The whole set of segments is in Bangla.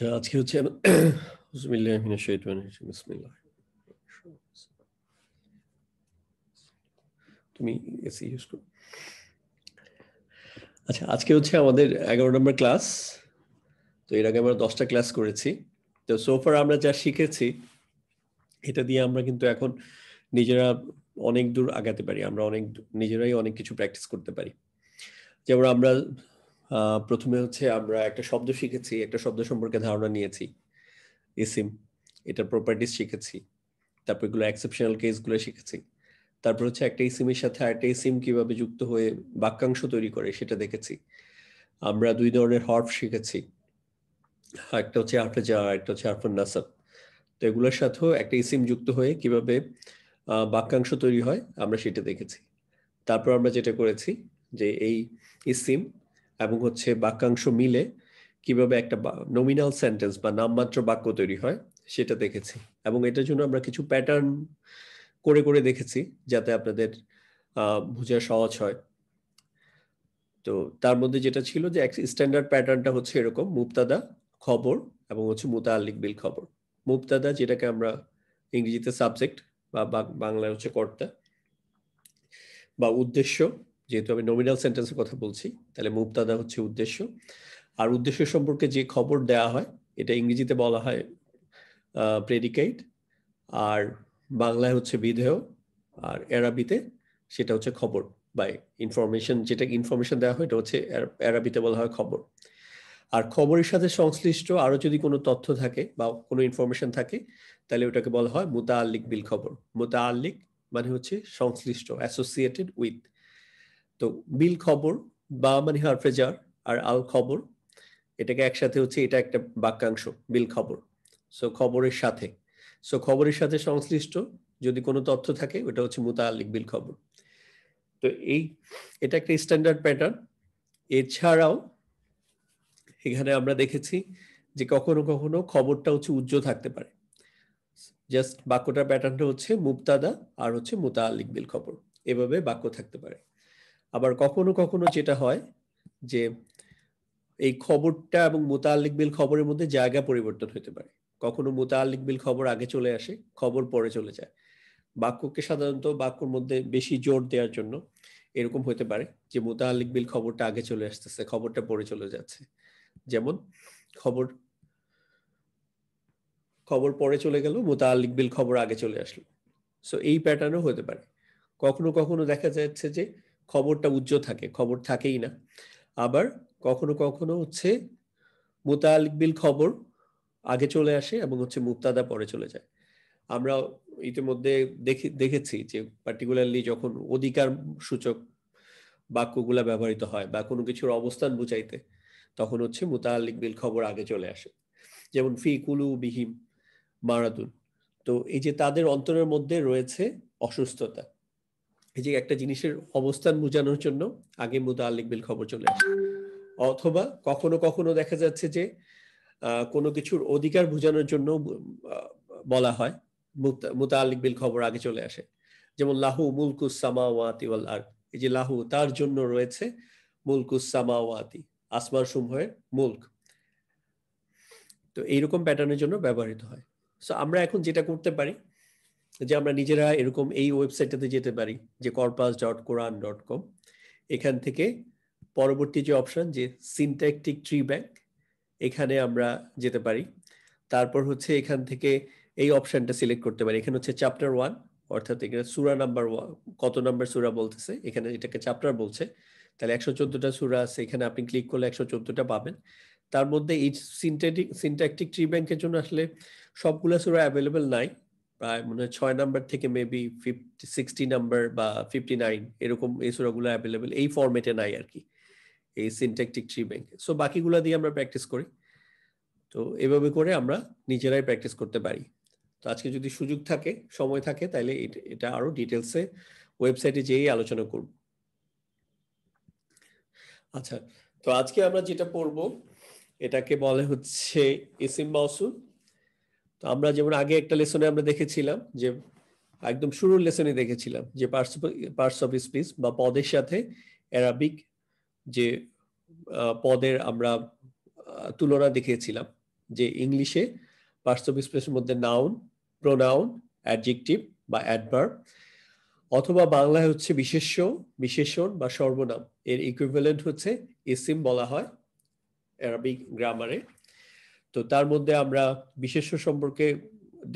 আচ্ছা, আজকে হচ্ছে বিসমিল্লাহির মিনাশ শাইতানির রাজিম, বিসমিল্লাহ। তুমি এসি ইউজ করো। আচ্ছা, আজকে হচ্ছে আমাদের 11 নম্বর ক্লাস। তো এর আগে আমরা 10টা ক্লাস করেছি। তো সোফার আমরা যা শিখেছি এটা দিয়ে আমরা কিন্তু এখন নিজেরা অনেক দূর আগাতে পারি। আমরা নিজেরাই অনেক কিছু প্র্যাকটিস করতে পারি। যেমন আমরা প্রথমে হচ্ছে আমরা একটা শব্দ শিখেছি, একটা শব্দ সম্পর্কে ধারণা নিয়েছি, ইসিম, এটার প্রপার্টিস শিখেছি। তারপর এগুলো এক্সেপশনাল কেসগুলো শিখেছি। তারপর হচ্ছে একটা ইসিমের সাথে আরেকটা ইসিম কিভাবে যুক্ত হয়ে বাক্যাংশ তৈরি করে সেটা দেখেছি। আমরা 2 ধরনের হরফ শিখেছি, একটা হচ্ছে হারফে জার, একটা হচ্ছে হারফে নাসব। তো এগুলোর সাথেও একটা ইসিম যুক্ত হয়ে কিভাবে বাক্যাংশ তৈরি হয় আমরা সেটা দেখেছি। তারপর আমরা যেটা করেছি যে এই ইসিম এবং হচ্ছে বাক্যাংশ মিলে কিভাবে একটা নমিনাল সেন্টেন্স বা নামমাত্র বাক্য তৈরি হয় সেটা দেখেছি। এবং এটার জন্য আমরা কিছু প্যাটার্ন করে করে দেখেছি যাতে আপনাদের বোঝা সহজ হয়। তো তার মধ্যে যেটা ছিল যে স্ট্যান্ডার্ড প্যাটার্নটা হচ্ছে এরকম: মুবতাদা, খবর এবং হচ্ছে মুতাআল্লিক বিল খবর। মুবতাদা যেটাকে আমরা ইংরেজিতে সাবজেক্ট বা বাংলায় হচ্ছে কর্তা বা উদ্দেশ্য, যেহেতু আমি নমিনাল সেন্টেন্সের কথা বলছি তাহলে মুবতাদা হচ্ছে উদ্দেশ্য। আর উদ্দেশ্য সম্পর্কে যে খবর দেয়া হয় এটা ইংরেজিতে বলা হয় প্রেডিকেট, আর বাংলায় হচ্ছে বিধেয়, আর আরবিতে সেটা হচ্ছে খবর বা ইনফরমেশন। যেটা ইনফরমেশন দেওয়া হয় এটা হচ্ছে আরবিতে বলা হয় খবর। আর খবরের সাথে সংশ্লিষ্ট আরো যদি কোনো তথ্য থাকে বা কোনো ইনফরমেশন থাকে তাহলে ওটাকে বলা হয় মুতাআল্লিক বিল খবর। মুতাআল্লিক মানে হচ্ছে সংশ্লিষ্ট, অ্যাসোসিয়েটেড উইথ। তো বিল খবর বা মানে হারফে জার আর আল খবর, এটাকে একসাথে হচ্ছে এটা একটা বাক্যাংশ, বিল খবর। সো খবরের সাথে, সো খবরের সাথে সংশ্লিষ্ট যদি কোনো তথ্য থাকে ওটা হচ্ছে মুতাআল্লিক বিল খবর। তো এটা একটা স্ট্যান্ডার্ড প্যাটার্ন। এছাড়াও এখানে আমরা দেখেছি যে কখনো কখনো খবরটা হচ্ছে উজ্জ্ব থাকতে পারে। জাস্ট বাক্যটার প্যাটার্নটা হচ্ছে মুবতাদা আর হচ্ছে মুতাআল্লিক বিল খবর, এভাবে বাক্য থাকতে পারে। আবার কখনো কখনো যেটা হয় যে এই খবরটা এবং মুতাআল্লিক বিল খবরের মধ্যে জায়গা পরিবর্তন হতে পারে। কখনো মুতাআল্লিক বিল খবর আগে চলে আসে, খবর পরে চলে যায়। বাক্যকে সাধারণত বাক্যর মধ্যে বেশি জোর দেওয়ার জন্য এরকম হতে পারে যে মুতাআল্লিক বিল খবরটা আগে চলে আসতেছে, খবরটা পরে চলে যাচ্ছে। যেমন খবর খবর পরে চলে গেল, মুতাআল্লিক বিল খবর আগে চলে আসলো। সো এই প্যাটার্নও হতে পারে। কখনো কখনো দেখা যাচ্ছে যে খবরটা উজ্জ্ব থাকে, খবর থাকেই না। আবার কখনো কখনো হচ্ছে মুতাআল্লিক বিল খবর আগে চলে আসে এবং হচ্ছে মুবতাদা পরে চলে যায়। আমরা ইতিমধ্যে দেখেছি যে পার্টিকুলারলি যখন অধিকার সূচক বাক্যগুলা ব্যবহৃত হয় বা কোনো কিছুর অবস্থান বুঝাইতে, তখন হচ্ছে মুতাআল্লিক বিল খবর আগে চলে আসে। যেমন ফি কুলুবিহিম মারাদুন। তো এই যে তাদের অন্তরের মধ্যে রয়েছে অসুস্থতা, এই যে একটা জিনিসের অবস্থান বোঝানোর জন্য আগে মুতাআল্লিক বিল খবর চলে আসে। অথবা কখনো কখনো দেখা যাচ্ছে যে কোনো কিছুর অধিকার বোঝানোর জন্য বলা হয় মুতাআল্লিক বিল খবর আগে চলে আসে। যেমন লাহু মুলকুস সামাওয়াতি ওয়াল আরদ, এই যে লাহু তার জন্য রয়েছে, মুলকুস সামাওয়াতি আসমান সমূহের মুলক। তো এইরকম প্যাটার্নের জন্য ব্যবহৃত হয়। সো আমরা এখন যেটা করতে পারি যে আমরা নিজেরা এরকম এই ওয়েবসাইটটাতে যেতে পারি যে corpus.quran.com। এখান থেকে পরবর্তী যে অপশন যে সিনট্যাকটিক ট্রি ব্যাংক, এখানে আমরা যেতে পারি। তারপর হচ্ছে এখান থেকে এই অপশনটা সিলেক্ট করতে পারি। এখানে হচ্ছে চ্যাপ্টার 1, অর্থাৎ এখানে সূরা নাম্বার 1, কত নাম্বার সূরা বলতেছে, এখানে এটাকে চ্যাপ্টার বলছে। তাহলে 114টা সূরা আছে, এখানে আপনি ক্লিক করলে 114টা পাবেন। তার মধ্যে এই সিনট্যাকটিক ট্রি ব্যাংকের জন্য আসলে সবগুলা সূরা অ্যাভেলেবল নাই। প্রায় মনে হয় 6 নাম্বার থেকে মেবি 60 নাম্বার বা 59 এরকম এই সূরাগুলো অ্যাভেলেবল এই ফরম্যাটে নাই আর কি, এই সিনট্যাকটিক ট্রি ব্যাংক। সো বাকিগুলা দিয়ে আমরা প্র্যাকটিস করি। তো এভাবে করে আমরা নিজেরাই প্র্যাকটিস করতে পারি। তো আজকে যদি সুযোগ থাকে, সময় থাকে, তাহলে এটা আরো ডিটেলসে ওয়েবসাইটে যেই আলোচনা করব। আচ্ছা, তো আজকে আমরা যেটা পড়ব এটাকে বলে হচ্ছে ইসিম মাউসুল। তো আমরা যেমন আগে একটা লেসনে আমরা দেখেছিলাম যে একদম শুরুর লেসনে দেখেছিলাম যে পার্টস অফ স্পিচ বা পদের সাথে অ্যারাবিক যে পদের আমরা তুলনা দেখিয়েছিলাম। যে ইংলিশে পার্টস অফ স্পিচের মধ্যে নাউন, প্রোনাউন, অ্যাডজেক্টিভ বা অ্যাডভার্ব, অথবা বাংলায় হচ্ছে বিশেষ্য, বিশেষণ বা সর্বনাম, এর ইকুইভ্যালেন্ট হচ্ছে ইসিম বলা হয় আরবিক গ্রামারে। তো তার মধ্যে আমরা বিশেষ্য সম্পর্কে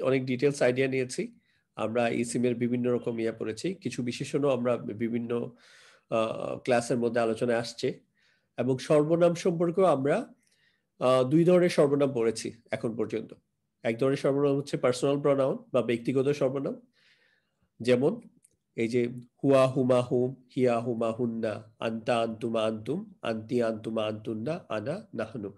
অনেক ডিটেলস আইডিয়া নিয়েছি। আমরা ইসিমের বিভিন্ন রকম পড়েছি, কিছু বিশেষণও আমরা বিভিন্ন ক্লাসের মধ্যে আলোচনায় আসছে। এবং সর্বনাম সম্পর্কেও আমরা 2 ধরনের সর্বনাম পড়েছি এখন পর্যন্ত। এক ধরনের সর্বনাম হচ্ছে পার্সোনাল প্রোনাউন বা ব্যক্তিগত সর্বনাম, যেমন এই যে হুয়া হুমা হুম, হিয়া হুমা হুন্না, আন্তা আন্তুমা আন্তুম, আন্তি আন্তুমা আন্তুন্না, আনা নাহনু।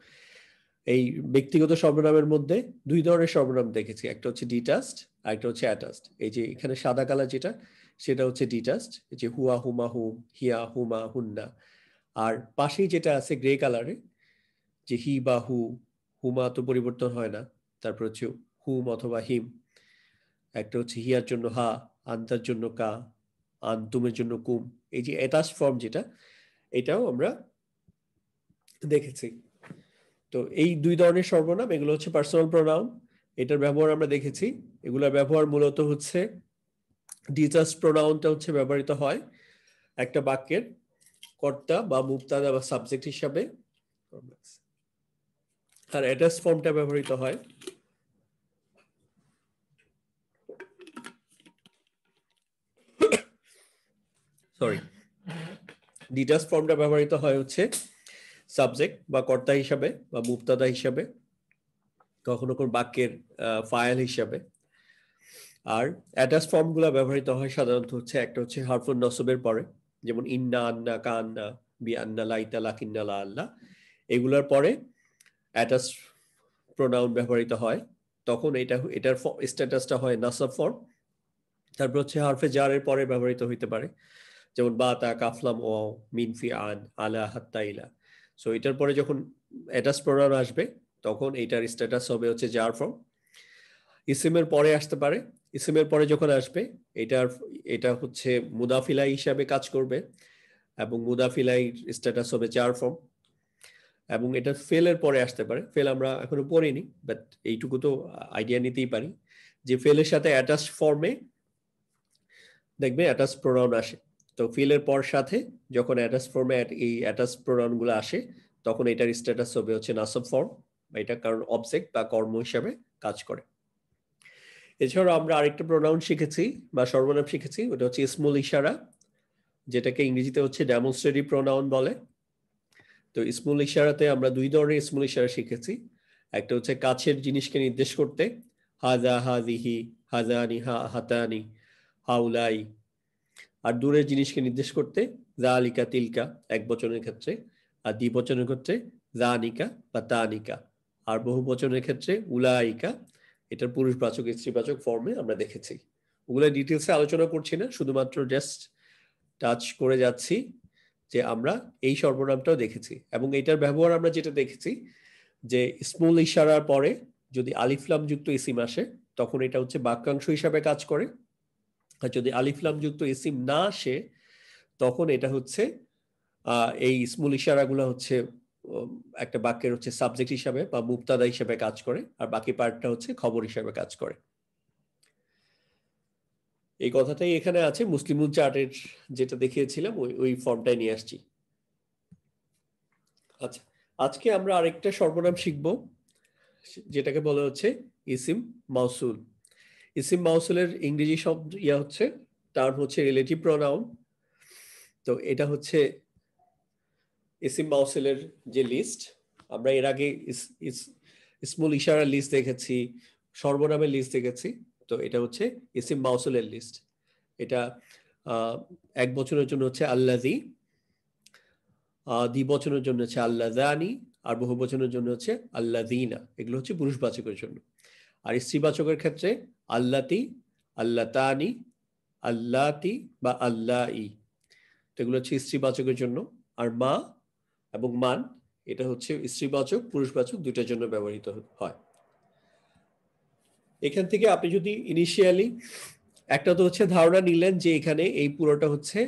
এই ব্যক্তিগত সর্বনামের মধ্যে 2 ধরনের সর্বনাম দেখেছি, একটা হচ্ছে ডিটাচড আর একটা হচ্ছে অ্যাটাচড। এই যে এখানে সাদা কালার যেটা, সেটা হচ্ছে ডিটাচড, যে হুয়া হুমা হুম, হিয়া হুমা হুন্না। আর পাশেই যেটা আছে গ্রে কালারে, যে হি বা হু, হুমা তো পরিবর্তন হয় না, তারপর হচ্ছে হুম অথবা হিম, একটা হচ্ছে হিয়ার জন্য হা, আন্তার জন্য কা, আন্তুমের জন্য কুম। এই যে অ্যাটাচ ফর্ম যেটা, এটাও আমরা দেখেছি। তো এই 2 ধরনের সর্বনাম, এগুলো হচ্ছে পার্সোনাল প্রোনাউন, এটার ব্যবহার আমরা দেখেছি। এগুলোর ব্যবহার মূলত হচ্ছে ডিটাচড প্রোনাউনটা হচ্ছে ব্যবহৃত হয় একটা বাক্যের কর্তা বা মুবতাদা বা সাবজেক্ট হিসাবে, আর অ্যাটাচ ফর্মটা ব্যবহৃত হয় ডিটাচ ফর্মটা ব্যবহৃত হয় হচ্ছে সাবজেক্ট বা কর্তা হিসাবে বা মুবতাদা হিসাবে, কখনো কোনো বাক্যের ফাইল হিসাবে। আর অ্যাটাচ ফর্মগুলো ব্যবহৃত হয় সাধারণত হচ্ছে একটা হচ্ছে হারফুন নসবের পরে, যেমন ইন্না, আন্না, কান্না, বি আন্না, লাইতা, লাকিন্না, লা আল্লাহ। এগুলোর পরে অ্যাটাচ প্রোনাউন ব্যবহৃত হয়, তখন এটার স্ট্যাটাসটা হয় নাসাব ফর্ম। তারপর হচ্ছে হারফে জারের পরে ব্যবহৃত হইতে পারে, যেমন বাতা, কাফলাম, ও, মিনফি, আন, আলা, হাত্তা, ইলা। সো এটার পরে যখন অ্যাটাচ প্রোনাউন আসবে, তখন এটার স্ট্যাটাস হবে হচ্ছে জার ফর্ম। ইসিমের পরে আসতে পারে, ইসিমের পরে যখন আসবে, এটা হচ্ছে মুদাফিলাই হিসাবে কাজ করবে, এবং মুদাফিলাই স্ট্যাটাস হবে জার ফর্ম। এবং এটা ফেলের পরে আসতে পারে, ফেল আমরা এখনো পড়িনি, বাট এইটুকু তো আইডিয়া নিতেই পারি যে ফেলের সাথে অ্যাটাচ ফর্মে দেখবে অ্যাটাচ প্রোনাউন আসে। তো ফিলের পর সাথে যখন অ্যাটাচ ফর্মে এই অ্যাটাচ প্রোনাউন গুলো আসে, তখন এটার স্ট্যাটাস হবে হচ্ছে নাসব ফর্ম, এটা কারণ অবজেক্ট বা কর্ম হিসাবে কাজ করে। এছাড়াও আমরা আরেকটা প্রোনাউন শিখেছি বা সর্বনাম শিখেছি, ওটা হচ্ছে ইসমুল ইশারা, যেটাকে ইংরেজিতে হচ্ছে ডেমনস্ট্রেটিভ প্রোনাউন বলে। তো ইসমুল ইশারাতে আমরা 2 ধরনের ইসমুল ইশারা শিখেছি। একটা হচ্ছে কাছের জিনিসকে নির্দেশ করতে, হাজা, হাজিহি, হাজানি, হাতানি, হাউলাই। আর দূরের জিনিসকে নির্দেশ করতে জালিকা, তিলকা এক বচনের ক্ষেত্রে, আর দ্বিবচনের ক্ষেত্রে জানিকা বা তানিকা, আর বহু বচনের ক্ষেত্রে উলাইকা। এটার পুরুষবাচক স্ত্রীবাচক ফর্মে আমরা দেখেছি। ওগুলো ডিটেলসে আলোচনা করছি না, শুধুমাত্র জাস্ট টাচ করে যাচ্ছি যে আমরা এই সর্বনামটাও দেখেছি। এবং এটার ব্যবহার আমরা যেটা দেখেছি, যে ইসমুল ইশারার পরে যদি আলিফলাম যুক্ত ইসিম আসে, তখন এটা হচ্ছে বাক্যাংশ হিসাবে কাজ করে। আর যদি আলিফলাম যুক্ত ইসিম না আসে, তখন এটা হচ্ছে এই ইসমুল ইশারাগুলো হচ্ছে একটা বাক্যের হচ্ছে সাবজেক্ট হিসাবে বা মুবতাদা হিসাবে কাজ করে, আর বাকি পার্টটা হচ্ছে খবর হিসাবে কাজ করে। এই কথাটাই এখানে আছে, মুসলিমুল চার্টের যেটা দেখিয়েছিলাম ওই ফর্মটাই নিয়ে আসছি। আচ্ছা, আজকে আমরা আরেকটা সর্বনাম শিখব, যেটাকে বলা হচ্ছে ইসিম মাউসুল। ইসিম মাউসুলের ইংরেজি শব্দ হচ্ছে, টার্ম হচ্ছে রিলেটিভ প্রোনাউন। তো এটা হচ্ছে ইসিম মাউসুলের যে লিস্ট, আমরা এর আগে ইসমুল ইশারার লিস্ট দেখেছি, সর্বনামের লিস্ট দেখেছি। তো এটা হচ্ছে ইসিম মাউসুলের লিস্ট। এটা এক বচনের জন্য হচ্ছে আল্লাযী, দ্বিবচনের জন্য হচ্ছে আল্লাযানি, আর বহু বচনের জন্য হচ্ছে আল্লাযীনা। এগুলো হচ্ছে পুরুষবাচকের জন্য। আর স্ত্রীবাচকের ক্ষেত্রে আল্লাতি, আল্লাতানি, আল্লাতি বা আল্লাই। তো এগুলো হচ্ছে স্ত্রীবাচকের জন্য। আর মা এবং মান, এটা হচ্ছে স্ত্রীবাচক পুরুষবাচক দুইটার জন্য ব্যবহৃত হয়। এখান থেকে আপনি যদি ইনিশিয়ালি একটা তো হচ্ছে ধারণা নিলেন যে এখানে এই পুরোটা হচ্ছে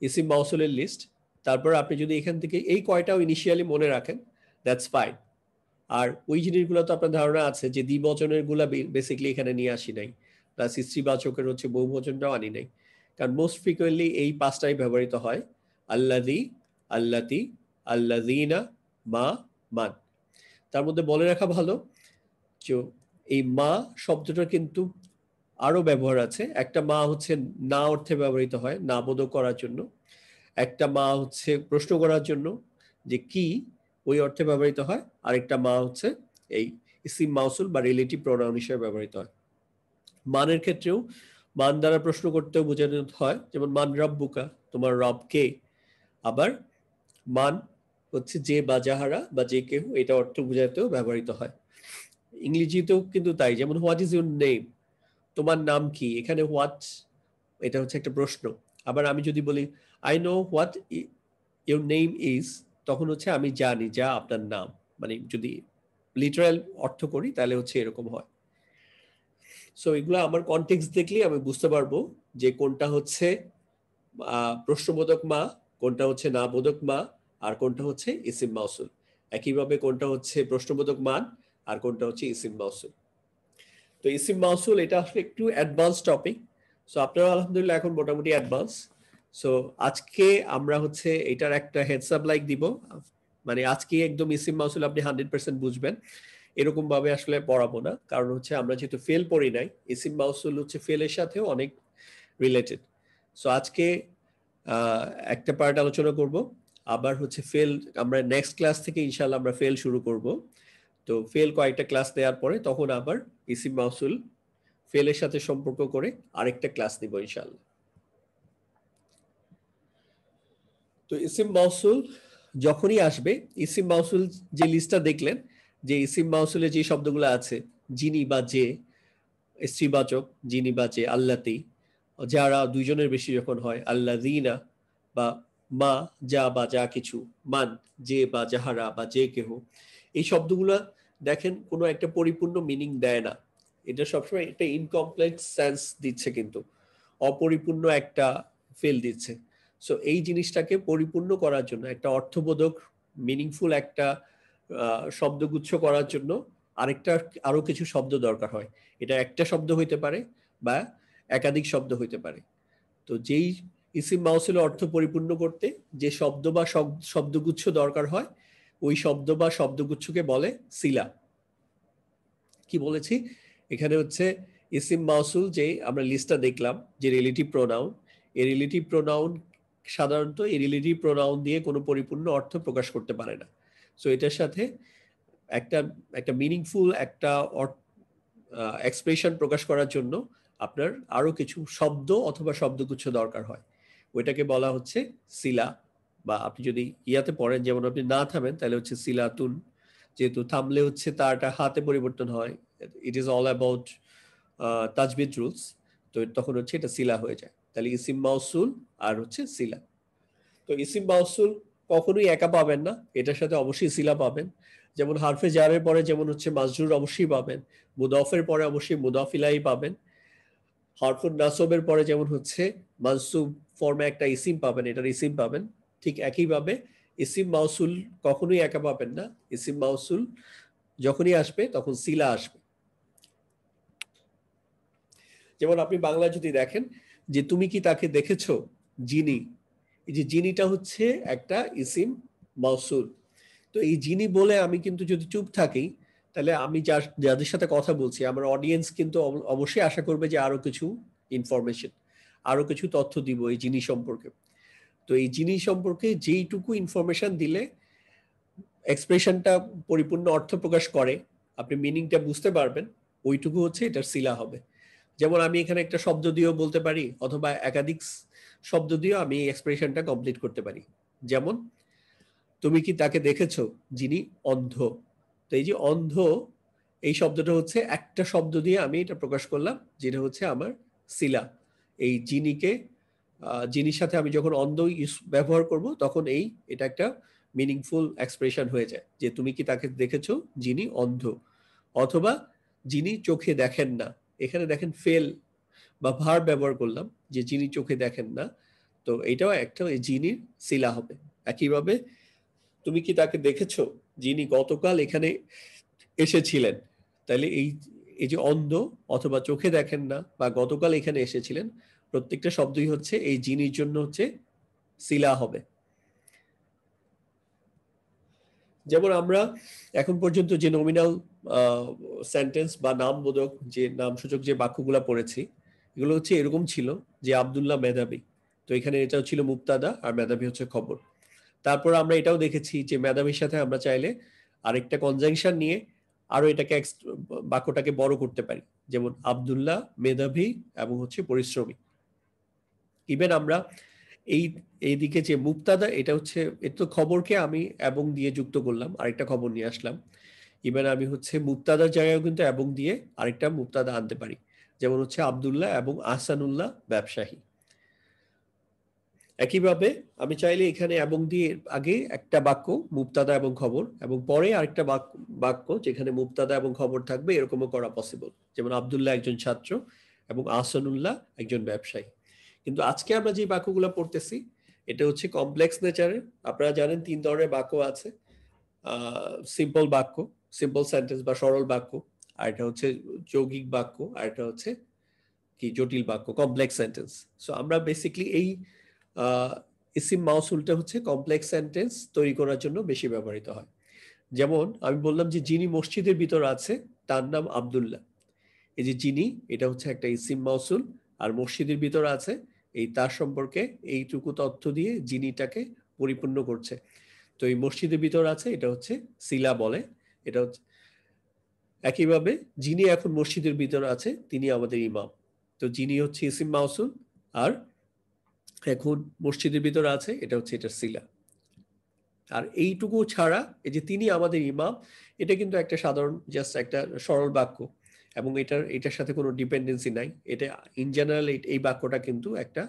ইসিম মাউসুলের লিস্ট, তারপর আপনি যদি এখান থেকে এই কয়টাও ইনিশিয়ালি মনে রাখেন, দ্যাটস ফাইন। আর ওই জিনিসগুলো তো আপনার ধারণা আছে যে দ্বিবচনের গুলা বেসিক্যালি এখানে নিয়ে আসি নাই, প্লাস স্ত্রীবাচকের হচ্ছে বহুবচনটাও আনি নাই, কারণ মোস্ট ফ্রিকুয়েন্টলি এই পাঁচটাই ব্যবহৃত হয়, আল্লাযী, আল্লাতী, আল্লাযীনা, মা, মান। তার মধ্যে বলে রাখা ভালো যে এই মা শব্দটা কিন্তু আরো ব্যবহার আছে। একটা মা হচ্ছে না অর্থে ব্যবহৃত হয়, না বোধক করার জন্য। একটা মা হচ্ছে প্রশ্ন করার জন্য যে কি, ওই অর্থে ব্যবহৃত হয়। আরেকটা মা হচ্ছে এই ইসিম মাউসুল বা রিলেটিভ প্রোনাউন হিসেবে ব্যবহৃত হয়। মানের ক্ষেত্রেও মান দ্বারা প্রশ্ন করতেও বোঝানো হয়, যেমন মান রব্বুকা, তোমার রব কে। আবার মান হচ্ছে যে বা যাহারা বা যে কেউ, এটা অর্থ বোঝাতেও ব্যবহৃত হয়। ইংরেজিতেও কিন্তু তাই, যেমন হোয়াট ইজ ইউর নেম, তোমার নাম কি, এখানে হোয়াট এটা হচ্ছে একটা প্রশ্ন। আবার আমি যদি বলি I know what your name is, তখন হচ্ছে আমি জানি যা আপনার নাম, মানে যদি লিটারাল অর্থ করি তাহলে হচ্ছে এরকম হয়। সো এগুলো আমার কনটেক্সট দেখলে আমি বুঝতে পারবো যে কোনটা হচ্ছে প্রশ্নবোধক মা, কোনটা হচ্ছে না বোধক মা, আর কোনটা হচ্ছে ইসিম মাউসুল। একইভাবে কোনটা হচ্ছে প্রশ্নবোধক মান আর কোনটা হচ্ছে ইসিম মাউসুল। তো ইসিম মাউসুল এটা আসলে একটু অ্যাডভান্স টপিক। সো আপনারা আলহামদুলিল্লাহ এখন মোটামুটি অ্যাডভান্স। সো আজকে আমরা হচ্ছে এটার একটা হেডস আপ লাইক দিব, মানে আজকে একদম ইসিম মাউসুল আপনি 100% বুঝবেন এরকম ভাবে আসলে পড়াবো না, কারণ হচ্ছে আমরা যেহেতু ফেল পড়ি নাই, ইসিম মাউসুল হচ্ছে ফেলের সাথেও অনেক রিলেটেড। সো আজকে একটা পার্ট আলোচনা করব, আবার হচ্ছে ফেল আমরা নেক্সট ক্লাস থেকে ইনশাআল্লাহ আমরা ফেল শুরু করব। তো ফেল কয়েকটা ক্লাস দেওয়ার পরে তখন আবার ইসিম মাউসুল ফেলের সাথে সম্পর্ক করে আরেকটা ক্লাস নিব ইনশাআল্লাহ। তো ইসিম মাউসুল যখনই আসবে, ইসিম মাউসুল যে লিস্টটা দেখলেন, যে ইসিম মাউসুলে যে শব্দগুলো আছে, যিনি বা যে, স্ত্রীবাচক যিনি বা যে, আল্লাতি, যারা দুইজনের বেশি যখন হয়, আল্লাযীনা, বা মা যা বা যা কিছু, মান যে বা যাহারা বা যে কেহ, এই শব্দগুলা দেখেন কোনো একটা পরিপূর্ণ মিনিং দেয় না, এটা সবসময় একটা ইনকমপ্লিট সেন্স দিচ্ছে, কিন্তু অপরিপূর্ণ একটা ফেল দিচ্ছে। সো এই জিনিসটাকে পরিপূর্ণ করার জন্য, একটা অর্থবোধক মিনিংফুল একটা শব্দগুচ্ছ করার জন্য আরেকটা আরো কিছু শব্দ দরকার হয়। এটা একটা শব্দ হইতে পারে বা একাধিক শব্দ হইতে পারে। তো যেই ইসিম মাউসুলের অর্থ পরিপূর্ণ করতে যে শব্দ বা শব্দগুচ্ছ দরকার হয়, ওই শব্দ বা শব্দগুচ্ছকে বলে সিলা। কি বলেছি এখানে হচ্ছে ইসিম মাউসুল যে আমরা লিস্টটা দেখলাম, যে রিলেটিভ প্রোনাউন, এই রিলেটিভ প্রোনাউন সাধারণত এই রিলেটিভ প্রোনাউন দিয়ে কোনো পরিপূর্ণ অর্থ প্রকাশ করতে পারে না। সো এটার সাথে একটা একটা মিনিংফুল একটা এক্সপ্রেশন প্রকাশ করার জন্য আপনার আরো কিছু শব্দ অথবা শব্দগুচ্ছ দরকার হয়, ওইটাকে বলা হচ্ছে সিলা। বা আপনি যদি ইয়াতে পড়েন, যেমন আপনি না থামেন তাহলে হচ্ছে সিলাতুন, যেহেতু থামলে হচ্ছে তারটা হাতে পরিবর্তন হয়, it is all about tajweed rules, তো তখন হচ্ছে এটা সিলা হয়ে যায়। তাহলে ইসিম মাউসুল আর হচ্ছে সিলা। তো ইসিম মাউসুল কখনোই একা পাবেন না, এটার সাথে অবশ্যই সিলা পাবেন। যেমন হারফে জারের পরে যেমন হচ্ছে মাজরুর অবশ্যই পাবেন, মুদাফের পরে অবশ্যই মুদাফিলাই পাবেন, হরফুন নাসবের পরে যেমন হচ্ছে মানসুব ফর্মে একটা ইসিম পাবেন, এটার ইসিম পাবেন। ঠিক একইভাবে ইসিম মাউসুল কখনোই একা পাবেন না, ইসিম মাউসুল যখনই আসবে তখন সিলা আসবে। যেমন আপনি বাংলায় যদি দেখেন যে তুমি কি তাকে দেখেছো, যিনি, এই যে যিনিটা হচ্ছে একটা ইসিম মাউসুল। তো এই যিনি বলে আমি কিন্তু যদি চুপ থাকি, তাহলে আমি যাদের সাথে কথা বলছি আমার অডিয়েন্স কিন্তু অবশ্যই আশা করবে যে আরো কিছু ইনফরমেশন, আরো কিছু তথ্য দিব এই যিনি সম্পর্কে। তো এই যিনি সম্পর্কে যেইটুকু ইনফরমেশন দিলে এক্সপ্রেশনটা পরিপূর্ণ অর্থ প্রকাশ করে, আপনি মিনিংটা বুঝতে পারবেন, ওইটুকু হচ্ছে এটার সিলা হবে। যেমন আমি এখানে একটা শব্দ দিয়েও বলতে পারি, অথবা একাধিক শব্দ দিয়েও আমি এক্সপ্রেশনটা কমপ্লিট করতে পারি। যেমন তুমি কি তাকে দেখেছো যিনি অন্ধ, তো এই যে অন্ধ এই শব্দটা হচ্ছে একটা শব্দ দিয়ে আমি এটা প্রকাশ করলাম, যেটা হচ্ছে আমার সিলা। এই যিনিকে যিনির সাথে আমি যখন অন্ধ ব্যবহার করব তখন এটা একটা মিনিংফুল এক্সপ্রেশন হয়ে যায়, যে তুমি কি তাকে দেখেছো যিনি অন্ধ, অথবা যিনি চোখে দেখেন না। এখানে দেখেন ফেল বা ভার ব্যবহার করলাম, যে যিনি চোখে দেখেন না, তো এটাও একটা যিনির সিলা হবে। একইভাবে তুমি কি তাকে দেখেছো যিনি গতকাল এখানে এসেছিলেন? তাহলে এই এই যে অন্ধ অথবা চোখে দেখেন না বা গতকাল এখানে এসেছিলেন, প্রত্যেকটা শব্দই হচ্ছে এই যিনির জন্য হচ্ছে সিলা হবে। যেমন আমরা এখন পর্যন্ত যে নমিনাল সেন্টেন্স বা নামবোধক যে নামসূচক যে বাক্যগুলো পড়েছি, এগুলো হচ্ছে এরকম ছিল যে আব্দুল্লাহ মেধাবী। তো এখানে এটাও ছিল মুক্তাদা আর মেধাবী হচ্ছে খবর। তারপর আমরা এটাও দেখেছি যে মেধাবীর সাথে আমরা চাইলে আরেকটা কনজাংশন নিয়ে আরো এটাকে বাক্যটাকে বড় করতে পারি, যেমন আব্দুল্লাহ মেধাবী এবং হচ্ছে পরিশ্রমী। ইভেন আমরা এইদিকে যে মুক্তাদা, এটা হচ্ছে এর তো খবরকে আমি এবং দিয়ে যুক্ত করলাম, আরেকটা খবর নিয়ে আসলাম। ইভেন আমি হচ্ছে মুক্তাদার জায়গায় কিন্তু এবং দিয়ে আরেকটা মুক্তাদা আনতে পারি, যেমন হচ্ছে আব্দুল্লাহ এবং আহসানুল্লাহ ব্যবসায়ী। একইভাবে আমি চাইলে এখানে এবং দিয়ে আগে একটা বাক্য মুক্তাদা এবং খবর, এবং পরে আরেকটা বাক্য যেখানে মুক্তাদা এবং খবর থাকবে, এরকমও করা পসিবল। যেমন আব্দুল্লাহ একজন ছাত্র এবং আহসানুল্লাহ একজন ব্যবসায়ী। কিন্তু আজকে আমরা যে বাক্যগুলো পড়তেছি এটা হচ্ছে কমপ্লেক্স নেচারের। আপনারা জানেন 3 ধরনের বাক্য আছে, সিম্পল বাক্য, সিম্পল সেন্টেন্স বা সরল বাক্য, আর এটা হচ্ছে যৌগিক বাক্য, আর এটা হচ্ছে কি জটিল বাক্য, কমপ্লেক্স সেন্টেন্স। সো আমরা বেসিক্যালি এই ইসিম মাউসুলটা হচ্ছে কমপ্লেক্স সেন্টেন্স তৈরি করার জন্য বেশি ব্যবহৃত হয়। যেমন আমি বললাম যে যিনি মসজিদের ভিতর আছে তার নাম আব্দুল্লাহ। এই যে যিনি, এটা হচ্ছে একটা ইসিম মাউসুল, আর মসজিদের ভিতর আছে এই তার সম্পর্কে এইটুকু তথ্য দিয়ে যিনিটাকে পরিপূর্ণ করছে। তো এই মসজিদের ভিতর আছে এটা হচ্ছে সিলা বলে। এটা হচ্ছে একইভাবে যিনি এখন মসজিদের ভিতর আছে তিনি আমাদের ইমাম। তো যিনি হচ্ছে ইসিম মাউসুল, আর এখন মসজিদের ভিতর আছে এটা হচ্ছে এটা সিলা। আর এইটুকু ছাড়া এই যে তিনি আমাদের ইমাম, এটা কিন্তু একটা সাধারণ জাস্ট একটা সরল বাক্য, এবং এটার সাথে কোনো ডিপেন্ডেন্সি নাই। এটা ইন জেনারেল এই বাক্যটা কিন্তু একটা